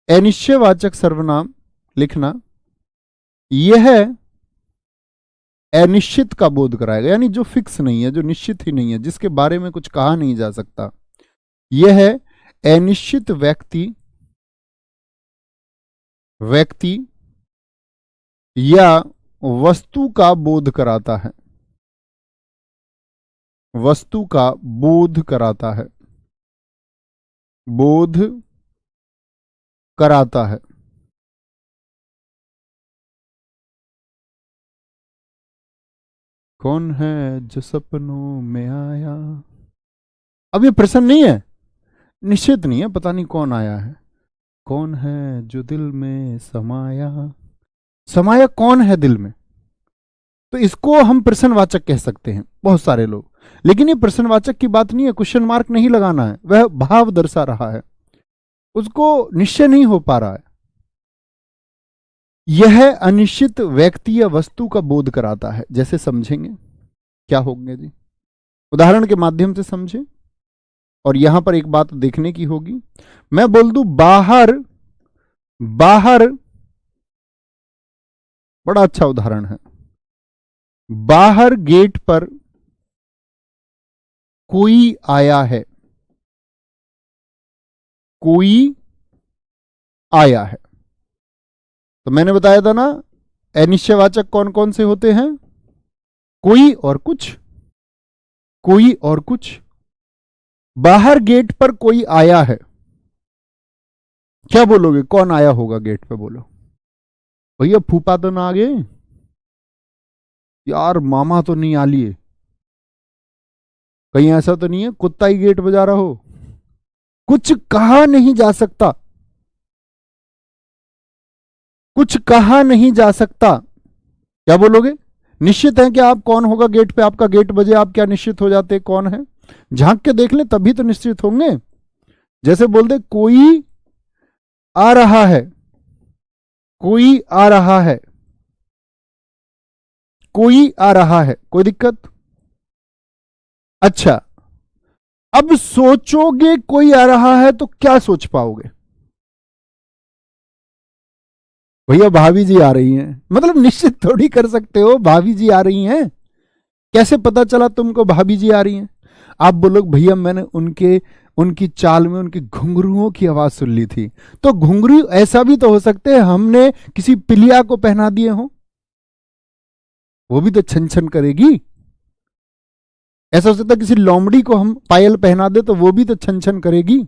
अनिश्चयवाचक सर्वनाम लिखना, यह अनिश्चित का बोध कराएगा, यानी जो फिक्स नहीं है, जो निश्चित ही नहीं है, जिसके बारे में कुछ कहा नहीं जा सकता, यह है अनिश्चित व्यक्ति या वस्तु का बोध कराता है, वस्तु का बोध कराता है, बोध कराता है। कौन है जो सपनों में आया? अब ये प्रश्न नहीं है, निश्चित नहीं है, पता नहीं कौन आया है। कौन है जो दिल में समाया? समाया कौन है दिल में? तो इसको हम प्रश्नवाचक कह सकते हैं बहुत सारे लोग, लेकिन ये प्रश्नवाचक की बात नहीं है, क्वेश्चन मार्क नहीं लगाना है, वह भाव दर्शा रहा है, उसको निश्चय नहीं हो पा रहा है। यह अनिश्चित व्यक्ति या वस्तु का बोध कराता है। जैसे समझेंगे क्या होंगे जी, उदाहरण के माध्यम से समझें। और यहां पर एक बात देखने की होगी, मैं बोल दूं बाहर, बाहर, बड़ा अच्छा उदाहरण है, बाहर गेट पर कोई आया है, कोई आया है। तो मैंने बताया था ना, अनिश्चयवाचक कौन कौन से होते हैं? कोई और कुछ, कोई और कुछ। बाहर गेट पर कोई आया है, क्या बोलोगे? कौन आया होगा गेट पे? बोलो भैया, फूफा तो ना आ गए यार, मामा तो नहीं आ लिए, कहीं ऐसा तो नहीं है कुत्ता ही गेट बजा रहा हो? कुछ कहा नहीं जा सकता, कुछ कहा नहीं जा सकता, क्या बोलोगे? निश्चित है कि आप कौन होगा गेट पे, आपका गेट बजे आप क्या निश्चित हो जाते कौन है? झांक के देख ले तभी तो निश्चित होंगे। जैसे बोल दे कोई आ रहा है, कोई आ रहा है, कोई आ रहा है, कोई दिक्कत? अच्छा, अब सोचोगे कोई आ रहा है तो क्या सोच पाओगे? भैया भाभी जी आ रही हैं, मतलब निश्चित थोड़ी कर सकते हो भाभी जी आ रही हैं। कैसे पता चला तुमको भाभी जी आ रही हैं? आप बोलो भैया मैंने उनकी चाल में उनकी घुंघरुओं की आवाज सुन ली थी। तो घुंघरू ऐसा भी तो हो सकते हैं हमने किसी पिलिया को पहना दिए हो, वो भी तो छन छन करेगी। ऐसा हो सकता है किसी लोमड़ी को हम पायल पहना दे तो वो भी तो छन छन करेगी।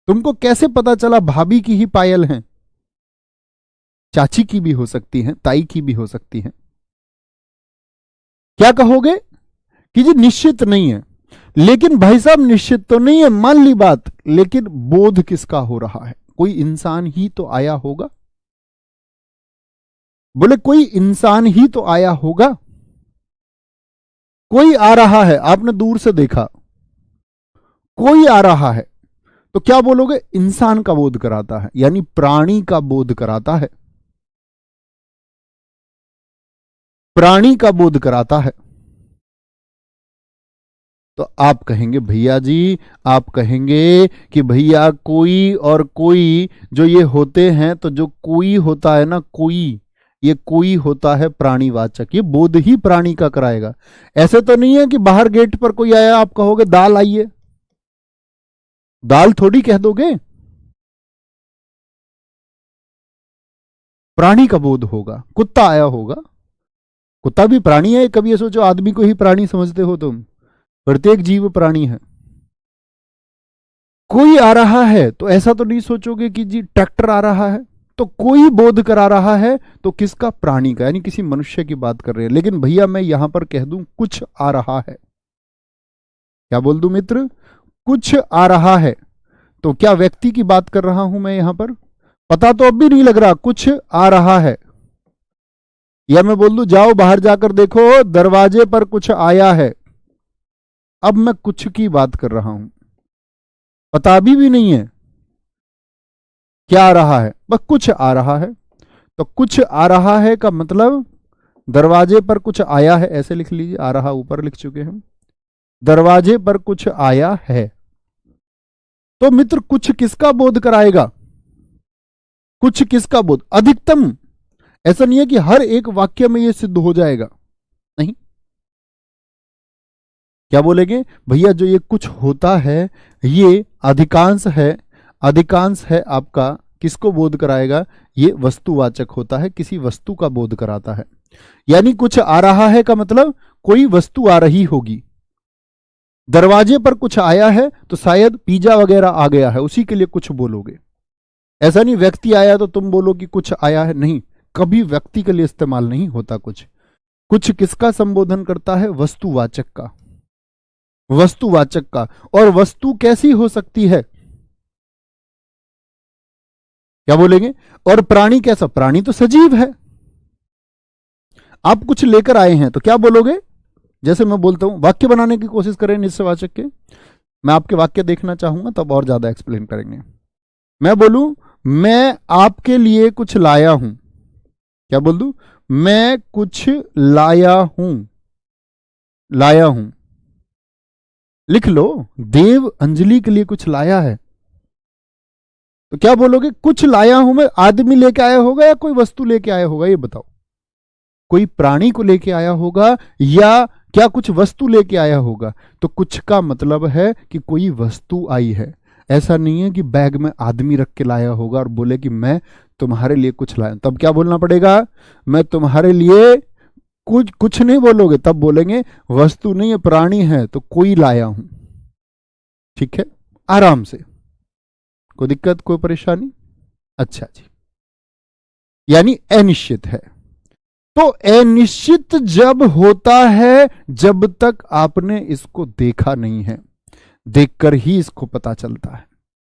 तुमको कैसे पता चला भाभी की ही पायल है? चाची की भी हो सकती है, ताई की भी हो सकती है। क्या कहोगे कि जी निश्चित नहीं है। लेकिन भाई साहब निश्चित तो नहीं है, मान ली बात, लेकिन बोध किसका हो रहा है? कोई इंसान ही तो आया होगा। बोले कोई इंसान ही तो आया होगा। कोई आ रहा है, आपने दूर से देखा, कोई आ रहा है, तो क्या बोलोगे? इंसान का बोध कराता है, यानी प्राणी का बोध कराता है, प्राणी का बोध कराता है। तो आप कहेंगे भैया जी, आप कहेंगे कि भैया कोई और कोई जो ये होते हैं, तो जो कोई होता है ना, कोई, ये कोई होता है प्राणीवाचक, ये बोध ही प्राणी का कराएगा। ऐसे तो नहीं है कि बाहर गेट पर कोई आया आप कहोगे दाल आइए, दाल थोड़ी कह दोगे। प्राणी का बोध होगा। कुत्ता आया होगा, कुत्ता भी प्राणी है। कभी ये सोचो आदमी को ही प्राणी समझते हो तुम? प्रत्येक जीव प्राणी है। कोई आ रहा है तो ऐसा तो नहीं सोचोगे कि जी ट्रैक्टर आ रहा है, तो कोई बोध करा रहा है, तो किसका? प्राणी का, यानी किसी मनुष्य की बात कर रहे हैं। लेकिन भैया मैं यहां पर कह दूं कुछ आ रहा है, क्या बोल दूं मित्र? कुछ आ रहा है, तो क्या व्यक्ति की बात कर रहा हूं मैं यहां पर? पता तो अब भी नहीं लग रहा, कुछ आ रहा है। या मैं बोल दूं जाओ बाहर जाकर देखो दरवाजे पर कुछ आया है, अब मैं कुछ की बात कर रहा हूं। पता भी नहीं है क्या आ रहा है, बस कुछ आ रहा है। तो कुछ आ रहा है का मतलब दरवाजे पर कुछ आया है, ऐसे लिख लीजिए, आ रहा ऊपर लिख चुके हम, दरवाजे पर कुछ आया है। तो मित्र कुछ किसका बोध कराएगा, कुछ किसका बोध, अधिकतम। ऐसा नहीं है कि हर एक वाक्य में यह सिद्ध हो जाएगा, नहीं। क्या बोलेंगे भैया, जो ये कुछ होता है ये अधिकांश है, अधिकांश है आपका किसको बोध कराएगा, ये वस्तुवाचक होता है, किसी वस्तु का बोध कराता है। यानी कुछ आ रहा है का मतलब कोई वस्तु आ रही होगी। दरवाजे पर कुछ आया है तो शायद पिज्जा वगैरह आ गया है, उसी के लिए कुछ बोलोगे। ऐसा नहीं व्यक्ति आया तो तुम बोलो कि कुछ आया है, नहीं, कभी व्यक्ति के लिए इस्तेमाल नहीं होता कुछ। कुछ किसका संबोधन करता है, वस्तुवाचक का, वस्तुवाचक का। और वस्तु कैसी हो सकती है, क्या बोलेंगे, और प्राणी कैसा, प्राणी तो सजीव है। आप कुछ लेकर आए हैं तो क्या बोलोगे, जैसे मैं बोलता हूं, वाक्य बनाने की कोशिश करें निश्चयवाचक के, मैं आपके वाक्य देखना चाहूंगा तब और ज्यादा एक्सप्लेन करेंगे। मैं बोलूं मैं आपके लिए कुछ लाया हूं, क्या बोल दूं, मैं कुछ लाया हूं, लाया हूं, लिख लो, देव अंजलि के लिए कुछ लाया है। तो क्या बोलोगे, कुछ लाया हूं मैं, आदमी लेके आया होगा या कोई वस्तु लेके आया होगा, ये बताओ। कोई प्राणी को लेके आया होगा या क्या कुछ वस्तु लेके आया होगा। तो कुछ का मतलब है कि कोई वस्तु आई है। ऐसा नहीं है कि बैग में आदमी रख के लाया होगा और बोले कि मैं तुम्हारे लिए कुछ लाया, तब क्या बोलना पड़ेगा, मैं तुम्हारे लिए कुछ नहीं बोलोगे, तब बोलेंगे वस्तु नहीं है, प्राणी है, तो कोई लाया हूं। ठीक है, आराम से, कोई दिक्कत कोई परेशानी। अच्छा जी, यानी अनिश्चित है। तो अनिश्चित जब होता है जब तक आपने इसको देखा नहीं है, देखकर ही इसको पता चलता है।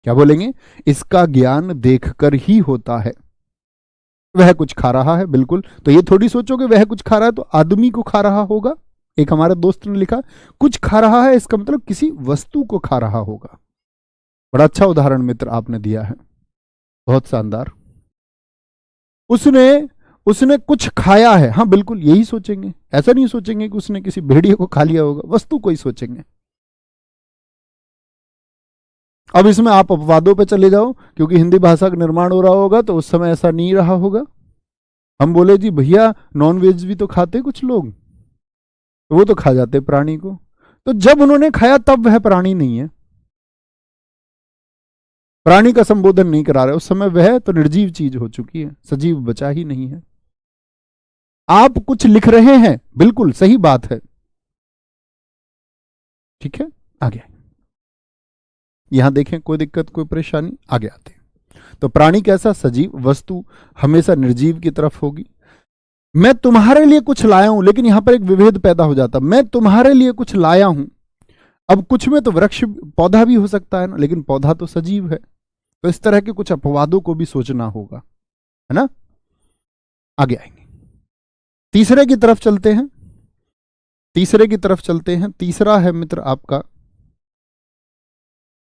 क्या बोलेंगे, इसका ज्ञान देखकर ही होता है। वह कुछ खा रहा है, बिल्कुल, तो ये थोड़ी सोचोगे वह कुछ खा रहा है तो आदमी को खा रहा होगा। एक हमारे दोस्त ने लिखा कुछ खा रहा है, इसका मतलब किसी वस्तु को खा रहा होगा। बड़ा अच्छा उदाहरण मित्र आपने दिया है, बहुत शानदार। उसने कुछ खाया है, हाँ बिल्कुल यही सोचेंगे, ऐसा नहीं सोचेंगे कि उसने किसी भेड़िए को खा लिया होगा, वस्तु को ही सोचेंगे। अब इसमें आप अपवादों पे चले जाओ, क्योंकि हिंदी भाषा का निर्माण हो रहा होगा तो उस समय ऐसा नहीं रहा होगा। हम बोले जी भैया नॉन वेज भी तो खाते कुछ लोग, तो वो तो खा जाते प्राणी को, तो जब उन्होंने खाया तब वह प्राणी नहीं है, प्राणी का संबोधन नहीं करा रहे, उस समय वह तो निर्जीव चीज हो चुकी है, सजीव बचा ही नहीं है। आप कुछ लिख रहे हैं, बिल्कुल सही बात है, ठीक है, आगे यहां देखें, कोई दिक्कत कोई परेशानी, आगे आते हैं। तो प्राणी कैसा, सजीव, वस्तु हमेशा निर्जीव की तरफ होगी। मैं तुम्हारे लिए कुछ लाया हूं, लेकिन यहां पर एक विभेद पैदा हो जाता, मैं तुम्हारे लिए कुछ लाया हूं। अब कुछ में तो वृक्ष पौधा भी हो सकता है ना, लेकिन पौधा तो सजीव है। तो इस तरह के कुछ अपवादों को भी सोचना होगा, है ना। आगे आएंगे, तीसरे की तरफ चलते हैं, तीसरे की तरफ चलते हैं। तीसरा है मित्र आपका,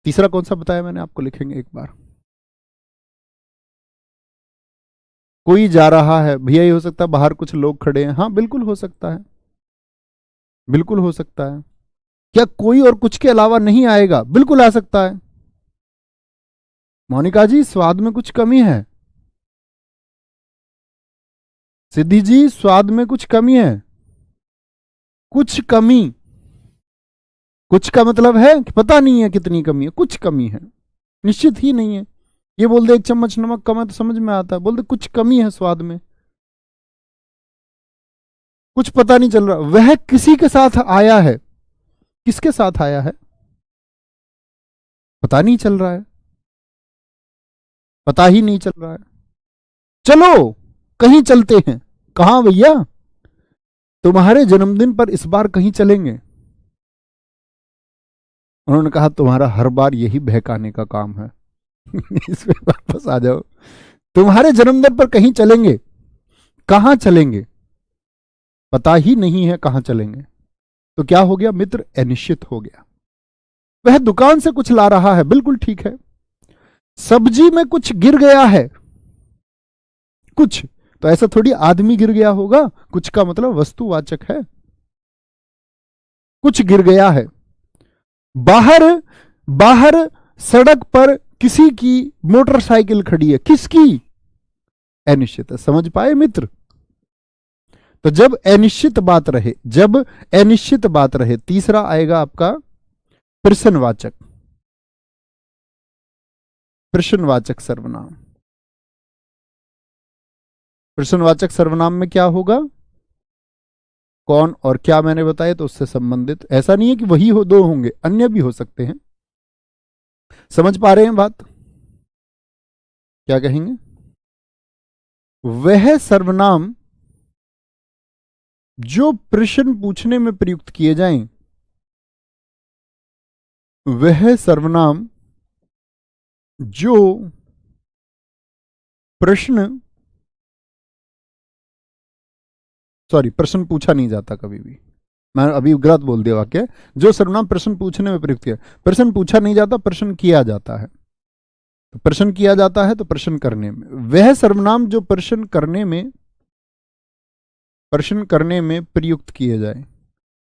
तीसरा कौन सा बताया मैंने आपको, लिखेंगे एक बार। कोई जा रहा है, भैया ये हो सकता है बाहर कुछ लोग खड़े हैं, हाँ बिल्कुल हो सकता है, बिल्कुल हो सकता है। क्या कोई और कुछ के अलावा नहीं आएगा, बिल्कुल आ सकता है। मोनिका जी स्वाद में कुछ कमी है, सिद्धि जी स्वाद में कुछ कमी है, कुछ कमी, कुछ का मतलब है कि पता नहीं है कितनी कमी है, कुछ कमी है, निश्चित ही नहीं है। ये बोल दे 1 चम्मच नमक कम है तो समझ में आता है, बोल दे कुछ कमी है स्वाद में, कुछ पता नहीं चल रहा, वह किसी के साथ आया है, किसके साथ आया है पता नहीं चल रहा है, पता ही नहीं चल रहा है। चलो कहीं चलते हैं, कहां भैया, तुम्हारे जन्मदिन पर इस बार कहीं चलेंगे। उन्होंने कहा तुम्हारा हर बार यही बहकाने का काम है इसमें वापस आ जाओ, तुम्हारे जन्मदिन पर कहीं चलेंगे, कहां चलेंगे पता ही नहीं है कहां चलेंगे। तो क्या हो गया मित्र, अनिश्चित हो गया। वह दुकान से कुछ ला रहा है, बिल्कुल ठीक है। सब्जी में कुछ गिर गया है, कुछ, तो ऐसा थोड़ी आदमी गिर गया होगा, कुछ का मतलब वस्तुवाचक है, कुछ गिर गया है। बाहर, बाहर सड़क पर किसी की मोटरसाइकिल खड़ी है, किसकी? अनिश्चित है। समझ पाए मित्र? तो जब अनिश्चित बात रहे, जब अनिश्चित बात रहे, तीसरा आएगा आपका प्रश्नवाचक, प्रश्नवाचक सर्वनाम। प्रश्नवाचक सर्वनाम में क्या होगा? कौन और क्या मैंने बताया, तो उससे संबंधित, ऐसा नहीं है कि वही हो, दो होंगे, अन्य भी हो सकते हैं। समझ पा रहे हैं बात? क्या कहेंगे? वह सर्वनाम जो प्रश्न पूछने में प्रयुक्त किए जाएं, वह सर्वनाम जो प्रश्न, सॉरी, प्रश्न पूछा नहीं जाता कभी भी, मैं अभी गलत बोल दिया वाक्य। जो सर्वनाम प्रश्न पूछने में प्रयुक्त किया, प्रश्न पूछा नहीं जाता, प्रश्न किया जाता है। तो प्रश्न किया जाता है तो प्रश्न करने में, वह सर्वनाम जो प्रश्न करने में, प्रश्न करने में प्रयुक्त किए जाए,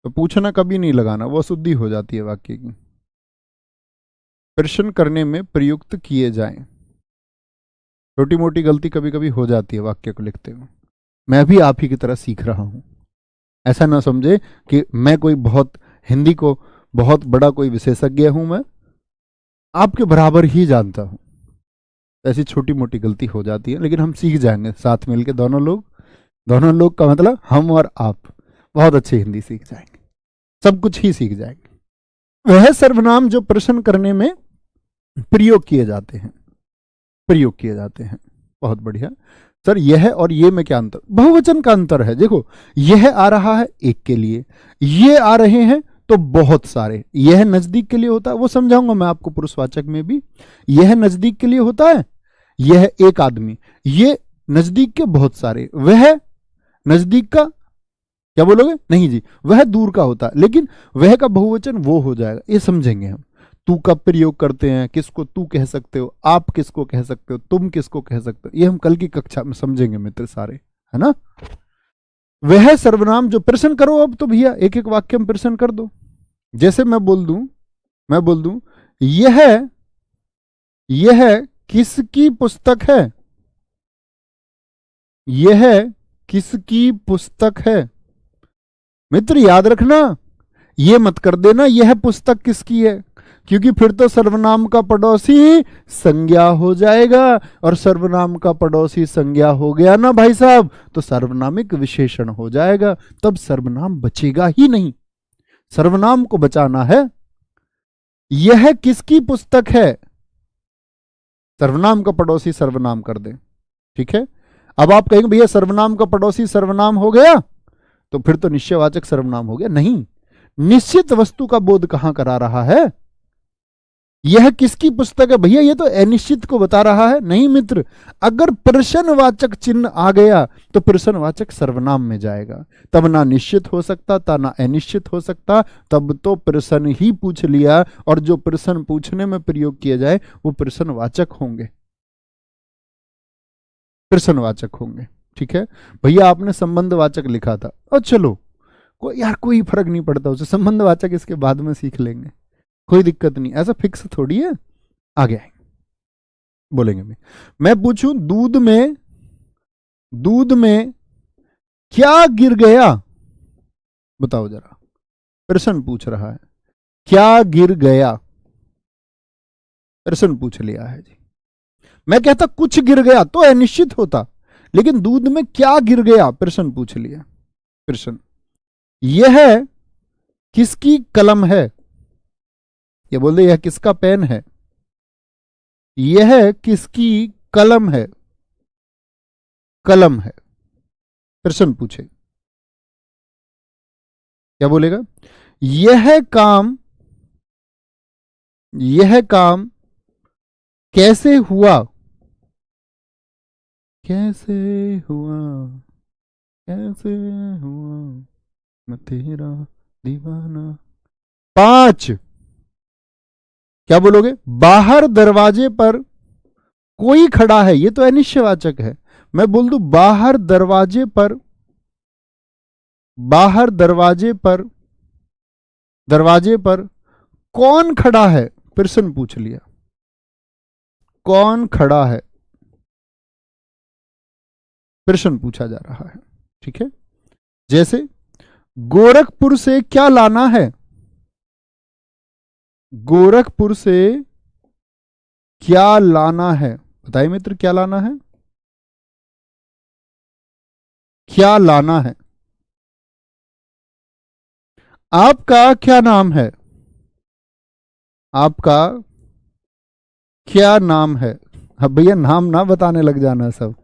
तो पूछना कभी नहीं लगाना, वो शुद्धि हो जाती है वाक्य की। प्रश्न करने में प्रयुक्त किए जाएं, छोटी मोटी गलती कभी कभी हो जाती है वाक्य को लिखते हुए। मैं भी आप ही की तरह सीख रहा हूं, ऐसा ना समझे कि मैं कोई बहुत, हिंदी को बहुत बड़ा कोई विशेषज्ञ हूं, मैं आपके बराबर ही जानता हूं। ऐसी छोटी मोटी गलती हो जाती है, लेकिन हम सीख जाएंगे साथ मिलकर, दोनों लोग, दोनों लोग का मतलब हम और आप बहुत अच्छी हिंदी सीख जाएंगे, सब कुछ ही सीख जाएंगे। वह सर्वनाम जो प्रश्न करने में प्रयोग किए जाते हैं, प्रयोग किए जाते हैं। बहुत बढ़िया सर, यह और ये में क्या अंतर? बहुवचन का अंतर है। देखो, यह आ रहा है एक के लिए, ये आ रहे हैं तो बहुत सारे। यह नजदीक के लिए होता है, वो समझाऊंगा मैं आपको पुरुषवाचक में भी। यह नजदीक के लिए होता है, यह एक आदमी, ये नजदीक के बहुत सारे, वह नजदीक का, क्या बोलोगे? नहीं जी, वह दूर का होता है, लेकिन वह का बहुवचन वो हो जाएगा, ये समझेंगे हम। तू का प्रयोग करते हैं, किसको तू कह सकते हो, आप किसको कह सकते हो, तुम किसको कह सकते हो, ये हम कल की कक्षा में समझेंगे मित्र सारे, है ना। वह सर्वनाम जो, प्रश्न करो अब तो भैया, एक एक वाक्य में प्रश्न कर दो। जैसे मैं बोल दूं, मैं बोल दूं, यह, यह किसकी पुस्तक है? यह किसकी पुस्तक है? मित्र याद रखना, ये मत कर देना यह पुस्तक किसकी है, क्योंकि फिर तो सर्वनाम का पड़ोसी संज्ञा हो जाएगा, और सर्वनाम का पड़ोसी संज्ञा हो गया ना भाई साहब, तो सर्वनामिक विशेषण हो जाएगा, तब सर्वनाम बचेगा ही नहीं। सर्वनाम को बचाना है। यह किसकी पुस्तक है, सर्वनाम का पड़ोसी सर्वनाम कर दे, ठीक है। अब आप कहेंगे भैया सर्वनाम का पड़ोसी सर्वनाम हो गया, तो फिर तो निश्चयवाचक सर्वनाम हो गया। नहीं, निश्चित वस्तु का बोध कहां करा रहा है? यह किसकी पुस्तक है भैया, ये तो अनिश्चित को बता रहा है। नहीं मित्र, अगर प्रश्नवाचक चिन्ह आ गया तो प्रश्नवाचक सर्वनाम में जाएगा, तब ना निश्चित हो सकता था ना अनिश्चित हो सकता, तब तो प्रश्न ही पूछ लिया, और जो प्रश्न पूछने में प्रयोग किए जाए वो प्रश्नवाचक होंगे, प्रश्नवाचक होंगे, ठीक है। भैया आपने संबंधवाचक लिखा था, और चलो यार कोई फर्क नहीं पड़ता, उसे संबंधवाचक इसके बाद में सीख लेंगे, कोई दिक्कत नहीं, ऐसा फिक्स थोड़ी है। आगे आएंगे, बोलेंगे मैं पूछूं, दूध में, दूध में क्या गिर गया? बताओ जरा, प्रश्न पूछ रहा है, क्या गिर गया, प्रश्न पूछ लिया है जी। मैं कहता कुछ गिर गया तो अनिश्चित होता, लेकिन दूध में क्या गिर गया, प्रश्न पूछ लिया। प्रश्न, यह किसकी कलम है? ये बोल दे यह किसका पेन है, यह किसकी कलम है, कलम है, प्रश्न पूछे, क्या बोलेगा? यह काम, यह काम कैसे हुआ, कैसे हुआ, कैसे हुआ, मैं तेरा दीवाना। 5, क्या बोलोगे? बाहर दरवाजे पर कोई खड़ा है, ये तो अनिश्चयवाचक है। मैं बोल दूं बाहर दरवाजे पर, बाहर दरवाजे पर कौन खड़ा है, प्रश्न पूछ लिया, कौन खड़ा है, प्रश्न पूछा जा रहा है। ठीक है, जैसे गोरखपुर से क्या लाना है, गोरखपुर से क्या लाना है, बताइए मित्र, क्या लाना है, क्या लाना है। आपका क्या नाम है, आपका क्या नाम है। अब भैया नाम ना बताने लग जाना सब।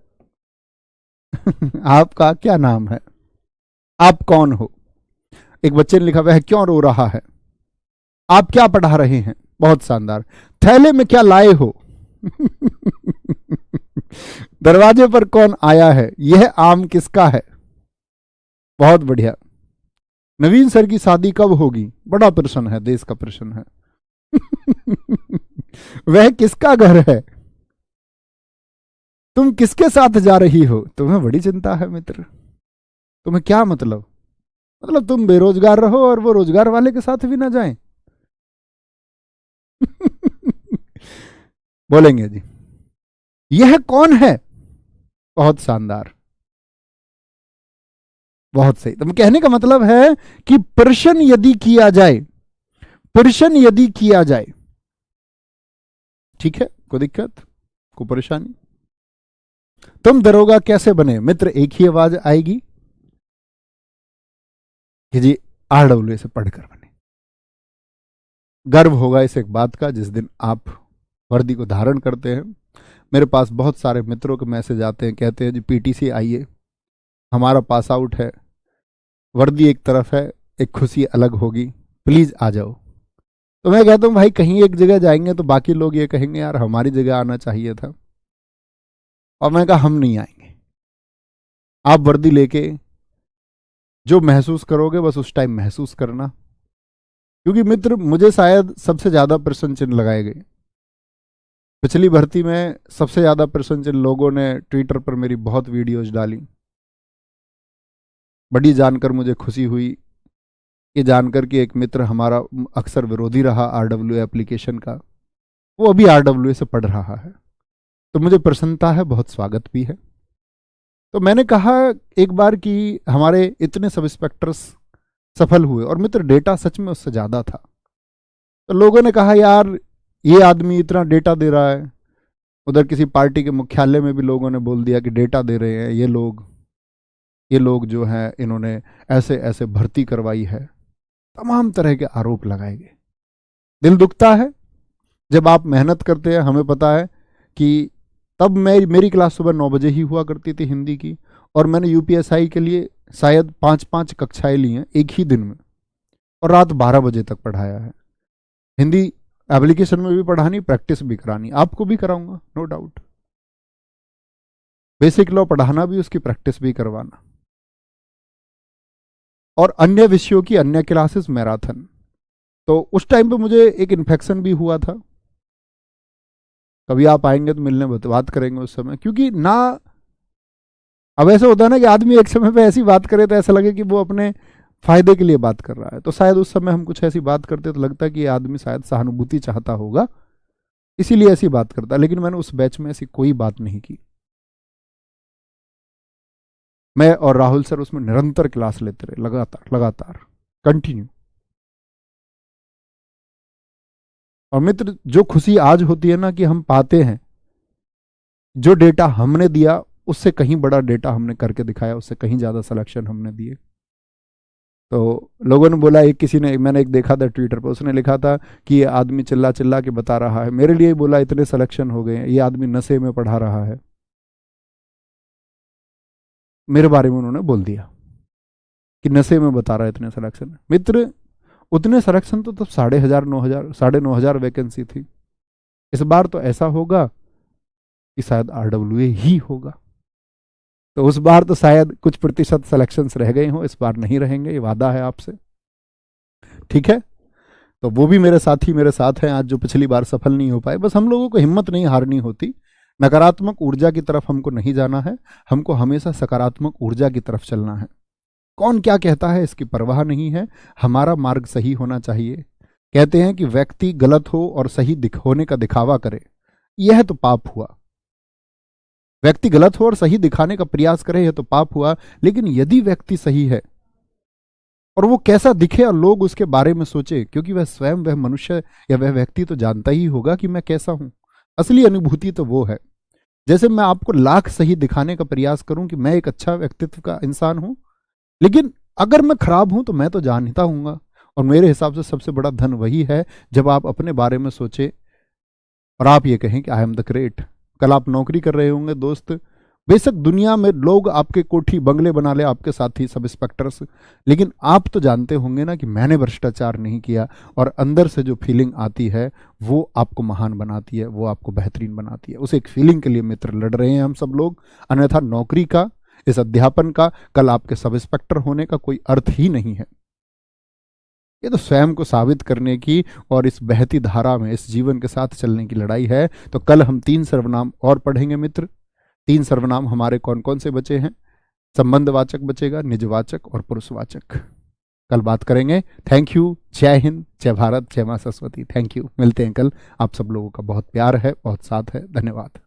आपका क्या नाम है, आप कौन हो। एक बच्चे ने लिखा हुआ है क्यों रो रहा है, आप क्या पढ़ा रहे हैं, बहुत शानदार। थैले में क्या लाए हो। दरवाजे पर कौन आया है, यह आम किसका है, बहुत बढ़िया। नवीन सर की शादी कब होगी, बड़ा प्रश्न है, देश का प्रश्न है। वह किसका घर है, तुम किसके साथ जा रही हो, तुम्हें बड़ी चिंता है मित्र। तुम्हें क्या मतलब, मतलब तुम बेरोजगार रहो और वो रोजगार वाले के साथ भी ना जाएं। बोलेंगे जी, यह कौन है, बहुत शानदार, बहुत सही। तो कहने का मतलब है कि प्रश्न यदि किया जाए, प्रश्न यदि किया जाए, ठीक है, कोई दिक्कत, कोई परेशानी। तुम दरोगा कैसे बने, मित्र एक ही आवाज आएगी कि जी आरडब्ल्यू से पढ़कर बने। गर्व होगा इस एक बात का जिस दिन आप वर्दी को धारण करते हैं। मेरे पास बहुत सारे मित्रों के मैसेज आते हैं, कहते हैं जी पीटीसी आइए, हमारा पास आउट है, वर्दी एक तरफ है, एक खुशी अलग होगी, प्लीज आ जाओ। तो मैं कहता हूं भाई कहीं एक जगह जाएंगे तो बाकी लोग ये कहेंगे यार हमारी जगह आना चाहिए था, और मैं कहा हम नहीं आएंगे। आप वर्दी लेके जो महसूस करोगे बस उस टाइम महसूस करना, क्योंकि मित्र मुझे शायद सबसे ज्यादा प्रश्न चिन्ह लगाए गए। पिछली भर्ती में सबसे ज्यादा प्रश्न चिन्ह लोगों ने ट्विटर पर मेरी बहुत वीडियोज डाली। बड़ी जानकर मुझे खुशी हुई, ये जानकर कि एक मित्र हमारा अक्सर विरोधी रहा आरडब्ल्यू एप्लीकेशन का, वो अभी आरडब्ल्यू से पढ़ रहा है, तो मुझे प्रसन्नता है, बहुत स्वागत भी है। तो मैंने कहा एक बार कि हमारे इतने सब इंस्पेक्टर्स सफल हुए और मित्र डेटा सच में उससे ज्यादा था। तो लोगों ने कहा यार ये आदमी इतना डेटा दे रहा है, उधर किसी पार्टी के मुख्यालय में भी लोगों ने बोल दिया कि डेटा दे रहे हैं ये लोग जो हैं इन्होंने ऐसे ऐसे भर्ती करवाई है, तमाम तरह के आरोप लगाए गए। दिल दुखता है जब आप मेहनत करते हैं। हमें पता है कि तब मेरी क्लास सुबह 9 बजे ही हुआ करती थी हिंदी की, और मैंने यूपीएसआई के लिए शायद 5-5 कक्षाएं ली हैं एक ही दिन में, और रात 12 बजे तक पढ़ाया है। हिंदी एप्लीकेशन में भी पढ़ानी, प्रैक्टिस भी करानी, आपको भी कराऊंगा नो डाउट। बेसिक लॉ पढ़ाना भी, उसकी प्रैक्टिस भी करवाना, और अन्य विषयों की अन्य क्लासेस मैराथन। तो उस टाइम पे मुझे एक इन्फेक्शन भी हुआ था, कभी आप आएंगे तो मिलने बात करेंगे उस समय, क्योंकि ना अब ऐसा होता है ना कि आदमी एक समय पे ऐसी बात करे तो ऐसा लगे कि वो अपने फायदे के लिए बात कर रहा है। तो शायद उस समय हम कुछ ऐसी बात करते तो लगता है कि ये आदमी शायद सहानुभूति चाहता होगा, इसीलिए ऐसी बात करता। लेकिन मैंने उस बैच में ऐसी कोई बात नहीं की। मैं और राहुल सर उसमें निरंतर क्लास लेते रहे, लगातार लगातार कंटिन्यू। और मित्र जो खुशी आज होती है ना कि हम पाते हैं जो डेटा हमने दिया उससे कहीं बड़ा डेटा हमने करके दिखाया, उससे कहीं ज्यादा सिलेक्शन हमने दिए। तो लोगों ने बोला, एक किसी ने, मैंने एक देखा था ट्विटर पर, उसने लिखा था कि ये आदमी चिल्ला चिल्ला के बता रहा है, मेरे लिए बोला इतने सिलेक्शन हो गए, ये आदमी नशे में पढ़ा रहा है। मेरे बारे में उन्होंने बोल दिया कि नशे में बता रहा है इतने सिलेक्शन। मित्र उतने सिलेक्शन तो तब 8,500 9,500 वैकेंसी थी। इस बार तो ऐसा होगा कि शायद आरडब्ल्यूए ही होगा। तो उस बार तो शायद कुछ प्रतिशत सिलेक्शंस रह गए हों, इस बार नहीं रहेंगे, ये वादा है आपसे, ठीक है। तो वो भी मेरे साथी मेरे साथ हैं आज, जो पिछली बार सफल नहीं हो पाए। बस हम लोगों को हिम्मत नहीं हारनी होती, नकारात्मक ऊर्जा की तरफ हमको नहीं जाना है, हमको हमेशा सकारात्मक ऊर्जा की तरफ चलना है। कौन क्या कहता है इसकी परवाह नहीं है, हमारा मार्ग सही होना चाहिए। कहते हैं कि व्यक्ति गलत हो और सही होने का दिखावा करे, यह तो पाप हुआ। व्यक्ति गलत हो और सही दिखाने का प्रयास करे, यह तो पाप हुआ। लेकिन यदि व्यक्ति सही है और वो कैसा दिखे और लोग उसके बारे में सोचे, क्योंकि वह स्वयं, वह मनुष्य या वह व्यक्ति तो जानता ही होगा कि मैं कैसा हूं। असली अनुभूति तो वो है। जैसे मैं आपको लाख सही दिखाने का प्रयास करूं कि मैं एक अच्छा व्यक्तित्व का इंसान हूं, लेकिन अगर मैं खराब हूं तो मैं तो जानता हूंगा। और मेरे हिसाब से सबसे बड़ा धन वही है जब आप अपने बारे में सोचे और आप ये कहें कि आई एम द ग्रेट। कल आप नौकरी कर रहे होंगे दोस्त, बेशक दुनिया में लोग आपके कोठी बंगले बना ले, आपके साथी सब इंस्पेक्टर्स, लेकिन आप तो जानते होंगे ना कि मैंने भ्रष्टाचार नहीं किया। और अंदर से जो फीलिंग आती है वो आपको महान बनाती है, वो आपको बेहतरीन बनाती है। उस एक फीलिंग के लिए मित्र लड़ रहे हैं हम सब लोग। अन्यथा नौकरी का, इस अध्यापन का, कल आपके सब इंस्पेक्टर होने का कोई अर्थ ही नहीं है। ये तो स्वयं को साबित करने की और इस बहती धारा में इस जीवन के साथ चलने की लड़ाई है। तो कल हम 3 सर्वनाम और पढ़ेंगे मित्र। 3 सर्वनाम हमारे कौन कौन से बचे हैं? संबंधवाचक बचेगा, निजवाचक और पुरुषवाचक। कल बात करेंगे। Thank you. जय हिंद, जय भारत, जय मां सरस्वती। Thank you. मिलते हैं कल। आप सब लोगों का बहुत प्यार है, बहुत साथ है। धन्यवाद।